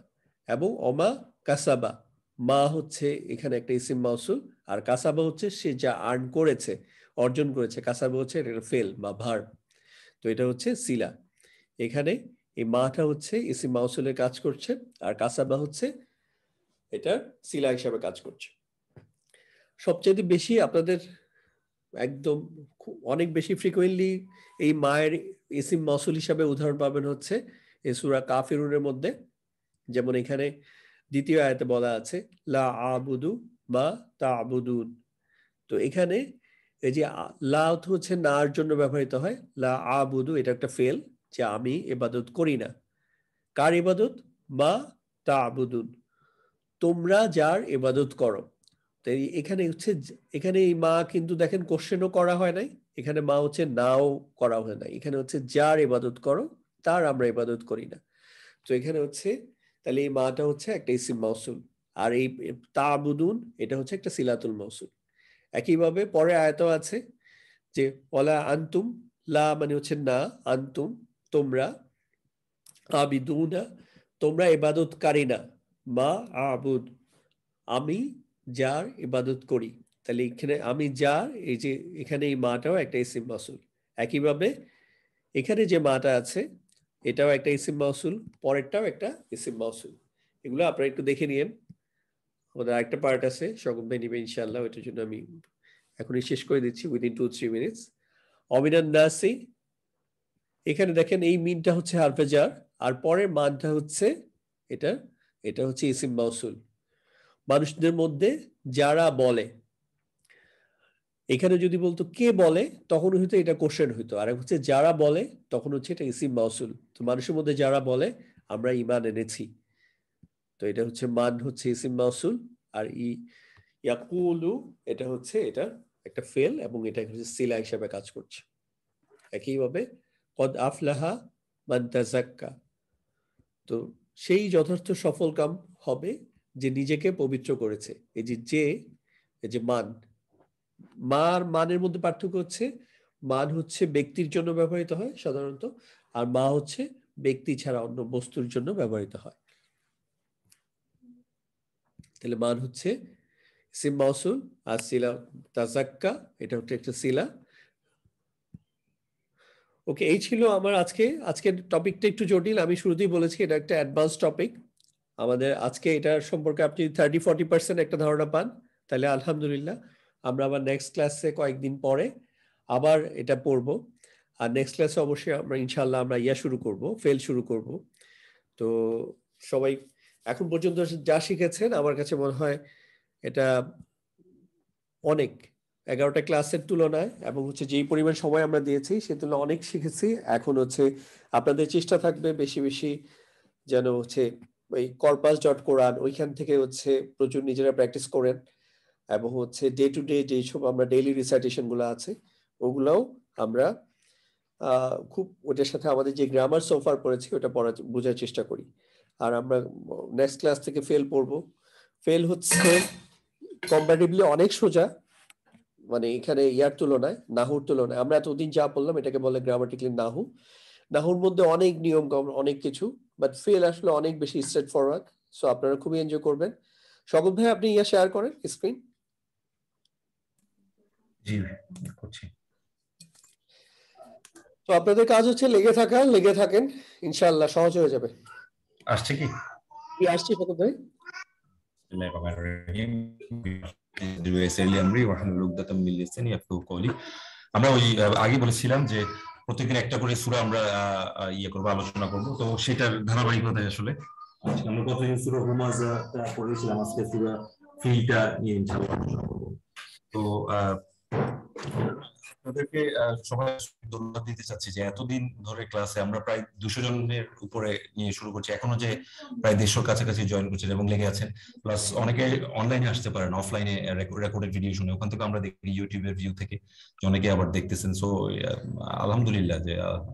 এবং অমা কাসাবা, মা হচ্ছে এখানে একটা ইসিম মাউসুল, আর কাসাবা হচ্ছে সে যা আর্ন করেছে, অর্জন করেছে, কাসাবা হচ্ছে এটা ফেল বা ভার্ব। তো এটা হচ্ছে সিলা। এখানে এই মাটা হচ্ছে ইসিম মাউসুলের কাজ করছে, আর কাসাবা হচ্ছে এটা সিলা হিসাবে কাজ করছে। সবচেয়ে বেশি আপনাদের একদম অনেক বেশি ফ্রিকোয়েন্টলি এই মায়ের ইসিম মাউসুল হিসাবে উদাহরণ পাবেন হচ্ছে এই সূরা কাফিরুনের মধ্যে। যেমন এখানে দ্বিতীয় আয়াতে বলা আছে লা আবুদু মা তা'বুদুন। তো এখানে এই যে লা হচ্ছে নার জন্য ব্যবহৃত হয়, লা আবুদু এটা একটা ফেল, যে আমি ইবাদত করি না। কার ইবাদত? মা তা'বুদুন, তোমরা যার ইবাদত করো। তো এখানে হচ্ছে এখানে এই মা কিন্তু দেখেন কোশ্চেনও করা হয় নাই, এখানে মা হচ্ছে নাও করা হয় নাই, এখানে হচ্ছে যার ইবাদত করো তার আমরা ইবাদত করি না। তো এখানে হচ্ছে তাহলে এই মাটা হচ্ছে একটা ইসিম মাউসুল, আর এই তাবুদুন এটা হচ্ছে একটা সিলাতুল মাউসুল। একইভাবে পরে আয়াতও আছে যে ওয়ালা আনতুম, লা মানে হচ্ছে না, আনতুম তোমরা, আবিদুনা তোমরা ইবাদতকারী না, মা আবুদ আমি যার ইবাদত করি। তাহলে এখানে আমি যার, এই যে এখানে এই মাটাও একটা ইসিম মাউসুল। একইভাবে এখানে যে মাটা আছে এটাও একটা ইসিম মাউসুল, পরেরটাও একটা ইসিম মাউসুল। এগুলো আপনারা একটু দেখে নিন। আমাদের আরেকটা পার্ট আছে, শগুন ভাই নিবে ইনশাআল্লাহ, ওইটার জন্য আমি এখনই শেষ করে দিচ্ছি উইদিন 2-3 মিনিটস। অমিনান নাসি, এখানে দেখেন এই মিনটা হচ্ছে হারফে জার, আর পরের মানটা হচ্ছে এটা, এটা হচ্ছে ইসিম মাউসুল। মানুষদের মধ্যে যারা বলে, এখানে যদি বলতো কে বলে তখন হয়তো এটা কোশ্চেন হইতো, আর হচ্ছে যারা বলে তখন হচ্ছে এটা ইসিম মাউসুল। তো মানুষের মধ্যে যারা বলে আমরা ঈমান এনেছি, তো এটা হচ্ছে মান হচ্ছে ইসিম মাউসুল। আর ইয়াকুলু এটা হচ্ছে এটা একটা ফেল, এবং এটা হচ্ছে সিলা হিসাবে কাজ করছে। একইভাবে কদ আফলাহা মান তাযাক্কা, তো সেই যথার্থ সফলকাম হবে যে নিজেকে পবিত্র করেছে। এই যে মান, মানের মধ্যে পার্থক্য হচ্ছে মান হচ্ছে ব্যক্তির জন্য ব্যবহৃত হয় সাধারণত, আর মা হচ্ছে ব্যক্তি ছাড়া অন্য বস্তুর জন্য ব্যবহৃত হয়। তাহলে মান হচ্ছে ইসিম মাউসুল, আর সিলা তাযাক্কা এটা হচ্ছে একটা সিলা। ওকে, এই ছিল আমার আজকের টপিকটা একটু জটিল, আমি শুরুতেই বলেছি এটা একটা অ্যাডভান্স টপিক। আমাদের আজকে এটার সম্পর্কে আপনি 30-40% একটা ধারণা পান, তাহলে আলহামদুলিল্লাহ। আমরা আবার নেক্সট ক্লাসে কয়েকদিন পরে আবার এটা পড়বো, আর নেক্সট ক্লাসে অবশ্যই আমরা ইনশাআল্লাহ আমরা শুরু করব, ফেল শুরু করব। তো সবাই এখন পর্যন্ত যা শিখেছেন আমার কাছে মনে হয় এটা অনেক, 11টা ক্লাসের তুলনায় এবং হচ্ছে যেই পরিমাণ সময় আমরা দিয়েছি সে তুলনায় অনেক শিখেছি। এখন হচ্ছে আপনাদের চেষ্টা থাকবে বেশি বেশি যেন হচ্ছে ওই corpus.quran ওইখান থেকে হচ্ছে প্রচুর নিজেরা প্র্যাকটিস করেন, এবং হচ্ছে ডে টু ডে যেসব আমরা ডেইলি রিসাইটেশন গুলো আছে ওগুলাও আমরা খুব ওটার সাথে আমাদের যে গ্রামার সোফার পড়েছি ওটা বোঝার চেষ্টা করি। আর আমরা নেক্সট ক্লাস থেকে ফেল পড়বো। ফেল হচ্ছে কম্পারেটিভলি অনেক সোজা, মানে এখানে ইয়ার তুলনায়, নাহুর তুলনায়। আমরা এতদিন যা বললাম এটাকে বলে গ্রামাটিক্যালি নাহু। নাহুর মধ্যে অনেক নিয়ম কানুন অনেক কিছু, বাট ফেল আসলে অনেক বেশি স্ট্রেট ফরওয়ার্ড। সো আপনারা খুবই এনজয় করবেন। স্বগত ভাই আপনি শেয়ার করেন স্ক্রিন। জি করছি। তো আপনাদের কাজ হচ্ছে লেগে থাকেন, ইনশাআল্লাহ সহজ হয়ে যাবে। আসছে কি? আসছি স্বগত ভাই। আমরা ওই আগে বলেছিলাম যে প্রত্যেকদিন একটা করে সূরা আমরা করবো, আলোচনা করবো, তো সেটার ধারাবাহিকতায় আসলে আমরা প্রথমে সূরা হুমাযাটা পড়েছিলাম, আজকে সূরা ফিলটা নিয়ে ইনশাআল্লাহ আলোচনা করবো। তো আপনাদেরকে সবাই ধন্যবাদ দিতে চাচ্ছি যে এতদিন ধরে ক্লাসে আমরা প্রায় 200 জনের উপরে নিয়ে শুরু করছি, এখনো যে প্রায় 150 কাছাকাছি জয়েন করছেন এবং লেগে আছেন। প্লাস অনেকে অনলাইনে আসতে পারেন, অফলাইনে রেকর্ডেড ভিডিও শুনে, ওখান থেকে আমরা দেখি ইউটিউবের ভিউ থেকে যে অনেকে আবার দেখতেছেন। সো আলহামদুলিল্লাহ যে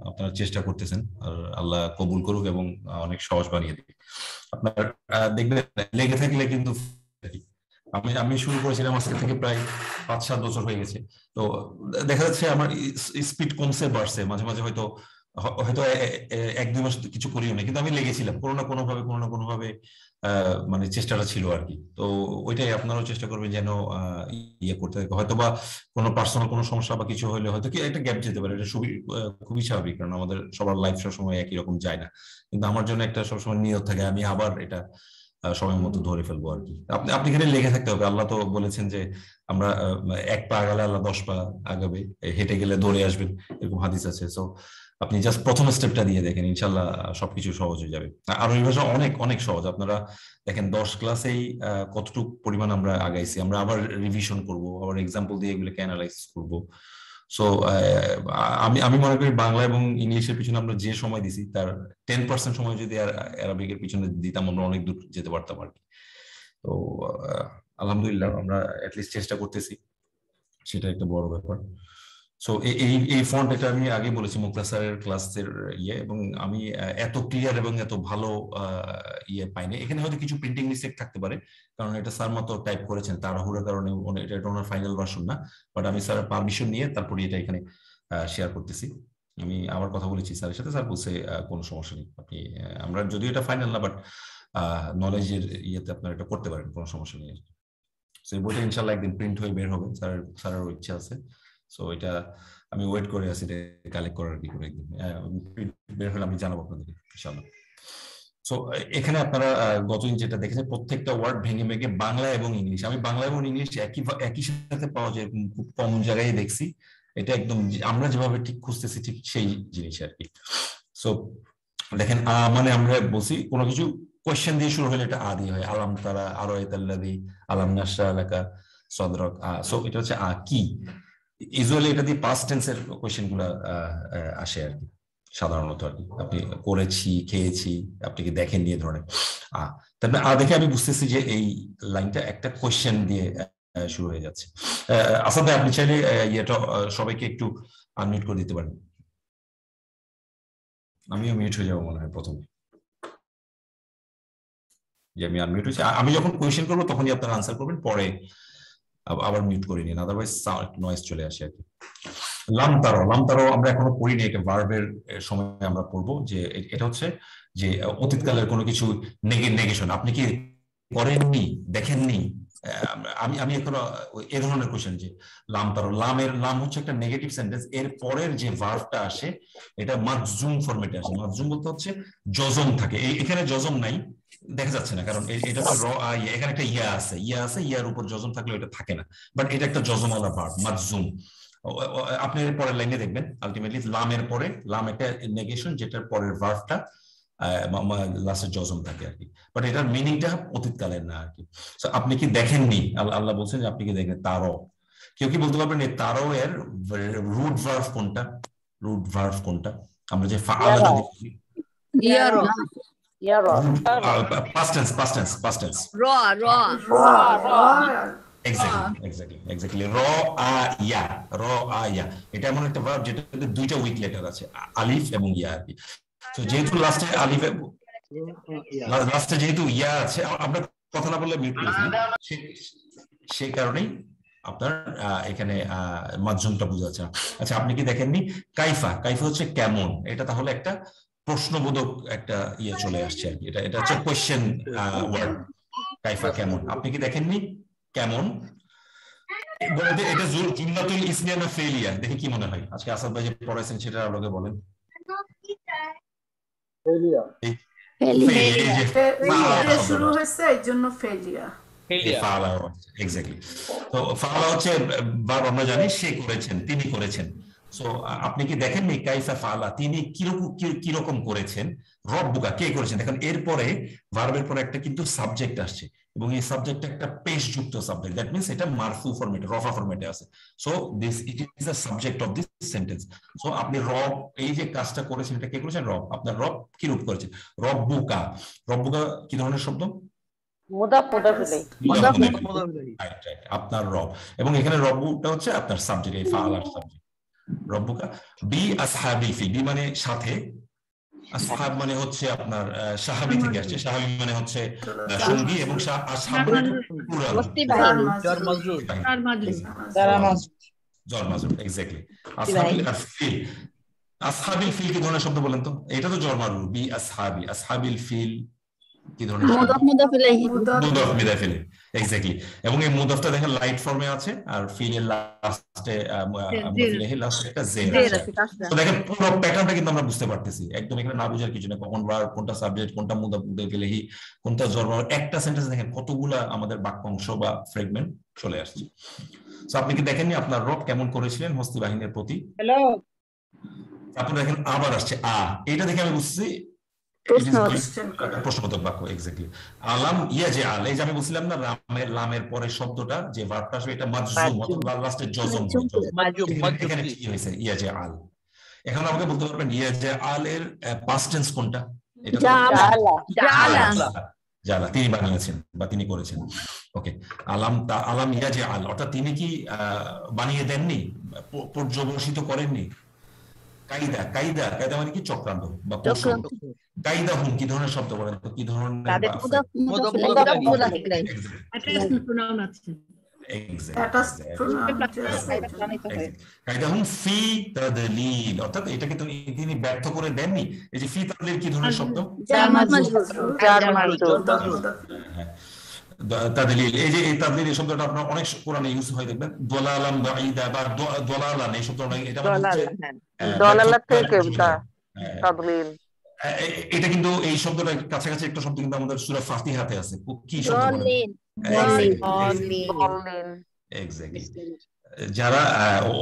আপনারা চেষ্টা করতেছেন, আর আল্লাহ কবুল করুক এবং অনেক সহজ বানিয়ে দিবে। আপনার দেখবেন লেগে থাকলে কিন্তু আমি শুরু করেছিলাম আজকে থেকে প্রায় 5-7 বছর হয়ে গেছে। তো দেখা যাচ্ছে আমার স্পিড কমছে বাড়ছে, মাঝে মাঝে হয়তো 1-2 মাস কিছু করিও না, কিন্তু আমি লেগেছিলাম কোনো না কোনোভাবে মানে চেষ্টাটা ছিল আর কি। তো ওইটাই আপনারাও চেষ্টা করবেন যেন করতে থাকে। হয়তো বা কোনো পার্সোনাল কোনো সমস্যা বা কিছু হলে হয়তো কি একটা গ্যাপ যেতে পারে, এটা খুবই স্বাভাবিক, কারণ আমাদের সবার লাইফ সবসময় একই রকম যায় না। কিন্তু আমার জন্য একটা সবসময় নিয়ত থাকে আমি আবার এটা সময় মতো ধরে ফেলবো আর কি। আপনি এখানে লেগে থাকতে হবে। আল্লাহ তো বলেছেন যে আমরা 1 পা আগালে আল্লাহ 10 পা আগাবে, হেঁটে গেলে দৌড়ে আসবেন, এরকম হাদিস আছে। সো আপনি জাস্ট প্রথম স্টেপটা দিয়ে দেখেন, ইনশাল্লাহ সবকিছু সহজ হয়ে যাবে। আর ওই ভাষা অনেক অনেক সহজ। আপনারা দেখেন 10 ক্লাসেই কতটুকু পরিমাণ আমরা আগাইছি। আমরা আবার রিভিশন করব, আবার এক্সাম্পল দিয়ে এগুলোকে অ্যানালাইসিস করব। সো আমি মনে করি বাংলা এবং ইংলিশের পিছনে আমরা যে সময় দিছি তার 10% সময় যদি অ্যারাবিকের পিছনে দিতাম আমরা অনেক দূর যেতে পারতাম আর কি। তো আলহামদুলিল্লাহ আমরা অ্যাটলিস্ট চেষ্টা করতেছি, সেটা একটা বড় ব্যাপার। সো এই ফন্ট, এটা আমি আগে বলেছি মুক্তাসারের ক্লাসের এবং আমি এত ক্লিয়ার এবং এত ভালো পাইনি। এখানে হয়তো কিছু প্রিন্টিং মিস্টেক থাকতে পারে, কারণ এটা স্যার মতো টাইপ করেছেন তাড়াহুড়োর কারণে, এটা ওনার ফাইনাল ভার্সন না। বাট আমি স্যারের পারমিশন নিয়ে তারপরে এটা এখানে শেয়ার করতেছি। আমি আবার কথা বলেছি স্যারের সাথে, স্যার বলছে কোনো সমস্যা নেই, আপনি আমরা যদিও এটা ফাইনাল না, বাট নলেজের ইয়েতে আপনারা এটা করতে পারেন, কোনো সমস্যা নেই। সো এই বইটা ইনশাল্লাহ একদিন প্রিন্ট হয়ে বের হবে, স্যারের ইচ্ছা আছে। সো এটা আমি ওয়েট করে আছি কালেক্ট করার কি করে, একদিন বের হলে আমি জানাবো আপনাদের ইনশাল্লাহ। সো এখানে আপনারা গতদিন যেটা দেখেছেন প্রত্যেকটা ওয়ার্ড ভেঙে ভেঙে বাংলা এবং ইংলিশ, আমি বাংলা এবং ইংলিশ একই সাথে পাওয়া যায় খুব কম জায়গায় দেখছি। এটা একদম আমরা যেভাবে ঠিক খুঁজতেছি ঠিক সেই জিনিস আর কি। সো দেখেন মানে আমরা বলছি কোনো কিছু কোয়েশ্চেন দিয়ে শুরু হলে এটা দিয়ে হয়, আলাম তারা, আরো এতাল্লাদি, আলাম নাশরা এলাকা, সদরক। সো এটা হচ্ছে কি, ইউজুয়ালি এটা দিয়ে পাস্ট টেন্সের কোয়েশ্চেন গুলা আসে আর কি সাধারণত আর কি। আপনি করেছি, খেয়েছি, আপনি কি দেখেন নিয়ে ধরনের তারপরে দেখে আমি বুঝতেছি যে এই লাইনটা একটা কোয়েশ্চেন দিয়ে শুরু হয়ে যাচ্ছে। আসাদ ভাই, আপনি চাইলে ইয়েটা সবাইকে একটু আনমিউট করে দিতে পারেন। আমিও মিউট হয়ে যাবো মনে হয় প্রথমে, যে আমি আনমিউট হয়েছি। আমি যখন কোয়েশ্চেন করবো তখনই আপনারা আনসার করবেন, পরে আবার মিউট করে নিন, আদারওয়াইজ নয়েজ চলে আসে আর কি। লামতারো, লামতারো আমরা এখনো পড়িনি, এটা ভার্বের সময় আমরা পড়বো। যে এটা হচ্ছে যে অতীতকালের কোনো কিছু নেগেশন, আপনি কি করেননি, দেখেননি। আমি এখনো এ ধরনের কোশ্চেন, যে লামতারো, লাম হচ্ছে একটা নেগেটিভ সেন্টেন্স, এর পরের যে ভার্বটা আসে এটা মাজজুম ফরম্যাটে আসে। মাজজুম বলতে হচ্ছে জজম থাকে, এখানে জজম নাই, দেখা যাচ্ছে না, কারণ এটা হচ্ছে এখানে একটা ইয়া আছে, ইয়ার উপর জজম থাকলে এটা থাকে না, বাট এটা একটা জজমওয়ালা ভার্ব মাজজুম। আপনি পরের লাইনে দেখবেন আলটিমেটলি লামের পরে, লাম একটা নেগেশন যেটার পরের ভার্বটা লাস্টের জজম থাকে আর কি, বাট এটার মিনিংটা অতীতকালের না আর কি। আপনি কি দেখেননি, আল্লাহ বলছেন যে আপনি কি দেখেন তারও। কেউ কি বলতে পারবেন এই তারও এর রুট ভার্ব কোনটা? রুট ভার্ব কোনটা? আমরা যে ফাআলা যদি ইয়ারো past tense র exactly ইয়া। এটা এমন একটা ভার্ব যেটাতে দুইটা উইক লেটার আছে, আলিফ এবং ইয়া আর কি। তো যেহেতু লাস্টে আলিফ, লাস্টে যেহেতু ইয়া আছে, আমরা কথা না বললে মিউট করে দিই, সেই কারণেই আপনার এখানে মাজজুমটা বোঝা যাচ্ছে না। আচ্ছা, আপনি কি দেখেননি কাইফা? কাইফা হচ্ছে কেমন, এটা তাহলে একটা প্রশ্নবোধক একটা ইয়ে চলে আসছে আর কি, এটা হচ্ছে কোয়েশ্চেন ওয়ার্ড। কাইফা কেমন, আপনি কি দেখেননি কেমন? এটা জুমলাতুল ইসমিয়া না ফেলিয়া, দেখি কি মনে হয়। আজকে আসাদ ভাই যে পড়াইছেন সেটা আপনাকে বলেন। ফেলিয়া শুরু হয়েছে এই জন্য ফেলিয়া। এক্স্যাক্টলি। তো ফাআলা হচ্ছে ভার্ব, আমরা জানি সে করেছেন, তিনি করেছেন। সো আপনি কি দেখেননি কাইফা ফাআলা, তিনি কিরকম করেছেন। রব্বুকা, কে করেছেন। দেখেন এরপরে ভার্বের পরে একটা কিন্তু সাবজেক্ট আসছে, এবং এই সাবজেক্টটা একটা পেশ যুক্ত সাবজেক্ট, দ্যাট মিন্স এটা মারফু ফরম্যাটে, রফা ফরম্যাটে আছে। So it is the subject of this sentence. So আপনি রব, এই যে কাজটা করেছেন এটা কে করেছেন? রব। আপনার রব কি রূপ করেছেন? রব্বুকা। রব্বুকা কি ধরনের শব্দ? আপনার রব, এবং এখানে রব্বুটা হচ্ছে আপনার সাবজেক্ট, এই ফাআলার সাবজেক্ট রব্বুকা। বি আসহাবিল ফিল, বি মানে সাথে, আসহাব মানে হচ্ছে আপনার সাহাবী থেকে আসছে, সাহাবী মানে হচ্ছে সঙ্গী, এবং আসহাব এক্স্যাক্টলি। আসহাবিল ফিল কি ধরনের শব্দ বলেন তো? এটা তো জর মাজরুর, বি আসহাবি। আসহাবিল ফিল কি ধরনের? মুদাফ ইলাইহি, এক্স্যাক্টলি। এবং এই মুদাফটা দেখেন লাইট ফর্মে আছে, আর ফিলের লাস্টে একটা জের আছে। তো দেখেন পুরো প্যাটার্নটা কিন্তু আমরা বুঝতে পারতেছি একদম, এখানে না বুঝার কিছু না, কখন ভার্ব, কোনটা সাবজেক্ট, কোনটা মুদাফ ইলাইহি, কোনটা জর মাজরুর। একটা সেন্টেন্স দেখেন কতগুলা আমাদের বাক্যাংশ বা ফ্রেগমেন্ট চলে আসছে। সো আপনি কি দেখেননি আপনার রব কেমন করেছিলেন হস্তি বাহিনীর প্রতি? হ্যালো। আপনি দেখেন আবার আসছে এটা দেখে আমি বুঝছি প্রশ্নবোধক বাক্য, এক্স্যাক্টলি। আলাম ইয়াজআল, এই যে আমি বলছিলাম না লামের পরে শব্দটা যে ভার্বটা আসবে এটা মাজজুম, অথবা লাস্টে জজম, এখানে কি হয়েছে? ইয়াজআল। এখন আমাকে বলতে পারবেন ইয়াজআল এর পাস্ট টেন্স কোনটা? এটা জালা, তিনি বানিয়েছেন বা তিনি করেছেন। ওকে, আলাম ইয়াজআল, অর্থাৎ তিনি কি বানিয়ে দেননি, পর্যবসিত করেননি। কায়দা কায়দা কায়দা মানে কি চক্রান্ত বা কৌশল। কায়দা হুম কি ধরনের শব্দ বলেন তো, কি ধরনের অর্থাৎ এটাকে তিনি ব্যর্থ করে দেননি। এই যে ফি তাদলিল কি ধরনের শব্দ? তাদলিল। এই যে এই তাদলিল এই শব্দটা আপনার অনেক কোরআনে ইউজ হয় দেখবেন, দলালান বাঈদা বা দলালান, এই শব্দটা এটা মানে হচ্ছে দলালাত থেকে তাদলিল। এটা কিন্তু এই শব্দটা কাছাকাছি একটা শব্দ কিন্তু আমাদের সূরা ফাতিহাতে আছে। কি শব্দ বলেন? এক্স্যাক্টলি। যারা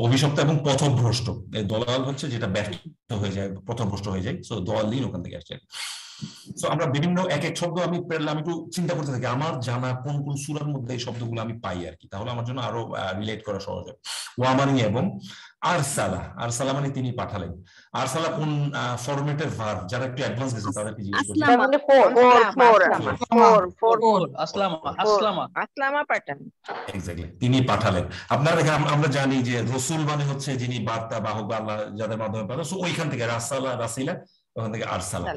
অভিশপ্ত এবং পথভ্রষ্ট, দলাল হচ্ছে যেটা ব্যর্থ হয়ে যায়, পথভ্রষ্ট হয়ে যায়। সো দলালিন ওখান থেকে আসছে। সো আমরা বিভিন্ন এক এক শব্দ আমি একটু চিন্তা করতে থাকি আমার জানা কোন কোন সূরার মধ্যে এই শব্দগুলো আমি পাই আর কি, তাহলে আমার জন্য আরো রিলেট করা সহজ হয়। ওয়ামানি এবং আরসালা। আরসালা মানে তিনি পাঠালেন। আরসালা কোন ফরম্যাটের ভার্ব? যারা একটু অ্যাডভান্স গেছে তাদেরকে জিজ্ঞেস করছি। এক্স্যাক্টলি, তিনি পাঠালেন। আপনারা দেখেন আমরা জানি যে রসুল মানে হচ্ছে যিনি বার্তা বাহক, আল্লাহ যাদের মাধ্যমে পাঠান। সো ওইখান থেকে রাসালা রাসিলা, ওখান থেকে আরসালা,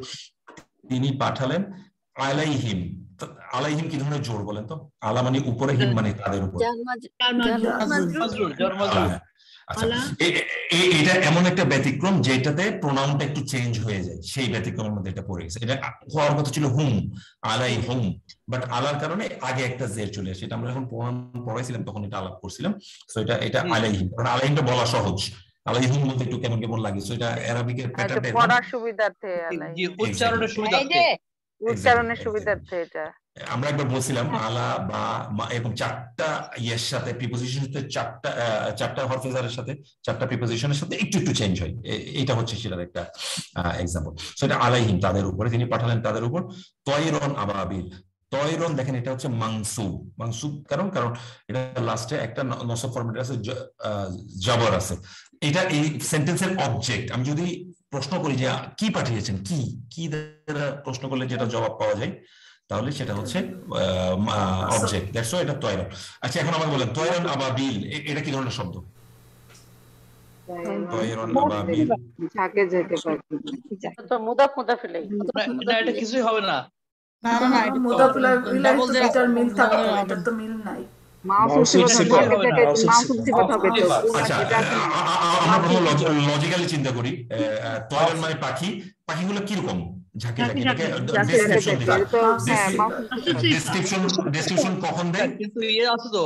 তিনি পাঠালেন। আলাইহিম, আলাইহিম কি ধরনের জোর বলেন তো? আলা মানে উপরে, হিম মানে তাদের উপর। আচ্ছা, এটা এমন একটা ব্যতিক্রম যেটাতে প্রোনাউনটা একটু চেঞ্জ হয়ে যায়, সেই ব্যতিক্রমের মধ্যে এটা পড়ে গেছে। এটা হওয়ার কথা ছিল হুম, আলাই হুম, বাট আলার কারণে আগে একটা জের চলে আসে। এটা আমরা যখন পড়াইছিলাম তখন এটা আলাপ করছিলাম। সো এটা আলাইহিম, কারণ আলাইহিমটা বলা সহজ, আলাইহিম বলতে একটু কেমন কেমন লাগে। সো এটা আরবিকের প্যাটার্নটা পড়ার সুবিধার্থে, উচ্চারণের সুবিধার্থে, উচ্চারণের সুবিধার্থে এটা আমরা একবার বলছিলাম আলা বা এরকম চারটা ইয়ের সাথে, প্রিপোজিশনের সাথে চারটা হরফেজারের সাথে চারটা প্রিপোজিশনের সাথে একটু একটু চেঞ্জ হয়। এটা হচ্ছে সেটার একটা এক্সাম্পল। সো এটা আলাইহিম, তাদের উপরে, তিনি পাঠালেন তাদের উপর। তয়রন আবাবিল, তয়রন দেখেন এটা হচ্ছে মানসুব। মানসুব কারণ এটা লাস্টে একটা নসব ফরম্যাট আছে, জবর আছে। এটা এই সেন্টেন্সের অবজেক্ট। আমি যদি প্রশ্ন করি যে কি পাঠিয়েছেন, কি দ্বারা প্রশ্ন করলে যেটা জবাব পাওয়া যায়, তাহলে সেটা হচ্ছে অবজেক্ট। দ্যাটস হোয়াই এটা তয়রন। আচ্ছা, এখন আমাকে বলেন তয়রন আবাবিল এটা কি ধরনের শব্দ? তয়রন আবাবিল ঝাঁকে ঝাঁকে পাখি, তো মুদাফ মুদাফ ইলাইহি। না এটা কিছুই হবে না। না মুদাফ ইলাইহি তো এটার মিল থাকতো, এটা তো মিল নাই। লজিক্যালি চিন্তা করি, তয়রন মানে পাখি, পাখিগুলো কিরকম? ঝাঁকে ঝাঁকে। ডেসক্রিপশন কখন দেয়? কিন্তু ইয়ে আছে তো,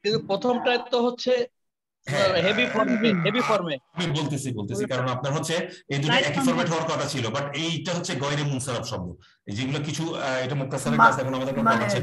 কিন্তু প্রথমটায় তো হচ্ছে হেভি ফর্মে। আমি বলতেছি কারণ আপনার হচ্ছে এই দুটো একই ফরম্যাট হওয়ার কথা ছিল, বাট এইটা হচ্ছে গয়রে মুনসারাফ শব্দ। যেগুলো কিছু এটা মুক্তাসারের ক্লাস এখন আমাদের পড়াচ্ছে,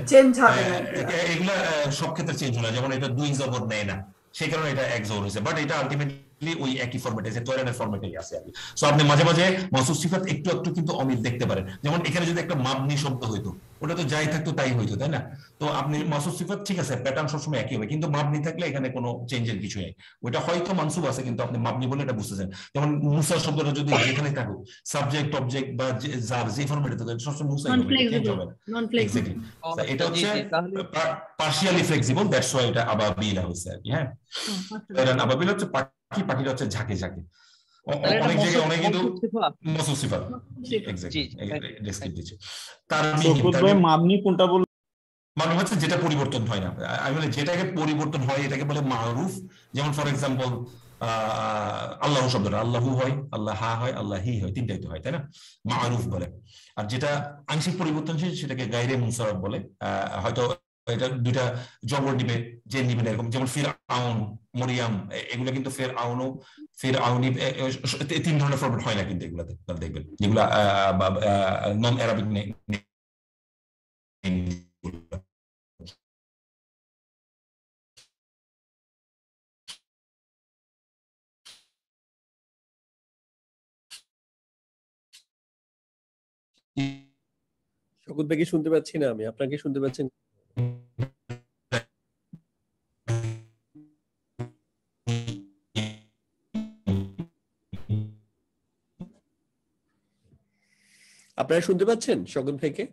এগুলা সব ক্ষেত্রে চেঞ্জ হয় না। যেমন এটা দুই জবর নেয় না, সেই কারণে এটা এক জবর হয়েছে, বাট এটা আলটিমেটলি ওই একই ফরম্যাটে, যে তয়রানের ফরম্যাটেই আছে আর কি। সো আপনি মাঝে মাঝে মাসুফ সিফাত একটু একটু কিন্তু অমিল দেখতে পারেন। যেমন এখানে যদি একটা মাবনি শব্দ হইতো, ওটা তো যাই থাকতো তাই হইতো, তাই না? তো আপনি মাসুফ সিফাত ঠিক আছে, প্যাটার্ন সবসময় একই হবে, কিন্তু মাবনি থাকলে এখানে কোনো চেঞ্জের কিছু নেই। ওইটা হয়তো মানসুব আছে, কিন্তু আপনি মাবনি বলে এটা বুঝতে চান। যেমন মুসা শব্দটা যদি যেখানে থাকুক, সাবজেক্ট অবজেক্ট বা জার যে ফরম্যাটে থাকে, সবসময় মুসাই হবে, চেঞ্জ হবে না। এক্স্যাক্টলি, এটা হচ্ছে পার্শিয়ালি ফ্লেক্সিবল। দ্যাটস হোয়াই এটা আবাবিল হইছে আর কি। হ্যাঁ, এটা আবাবিল হচ্ছে পাখি, পাখিটা হচ্ছে ঝাঁকে ঝাঁকে। অনেক জায়গায় অনেক কিন্তু মাসুফ সিফাত এক্স্যাক্টলি ডেসক্রিপটিভ। তার মাবনি কোনটা বল? মানে হচ্ছে যেটা পরিবর্তন হয় না। আমি বলি যেটাকে পরিবর্তন হয় এটাকে বলে মারুফ। যেমন ফর এক্সাম্পল আল্লাহ শব্দটা আল্লাহু হয়, আল্লাহ হা হয়, আল্লাহ হি হয়, তিনটাই তো হয়, তাই না? মারুফ বলে। আর যেটা আংশিক পরিবর্তনশীল সেটাকে গায়রে মুনসারাফ বলে। হয়তো এটা দুইটা জবর নিবে, যে নিবে এরকম। যেমন ফিরআউন, মরিয়াম, এগুলো কিন্তু ফিরআউনি তিন ধরনের ফরম্যাট হয় না কিন্তু এগুলাতে, দেখবেন যেগুলা নন অ্যারাবিক নেই। শকুত ভাই কি শুনতে পাচ্ছি না আমি, আপনাকে শুনতে পাচ্ছেন? আপনারা শুনতে পাচ্ছেন শকুত ভাইকে?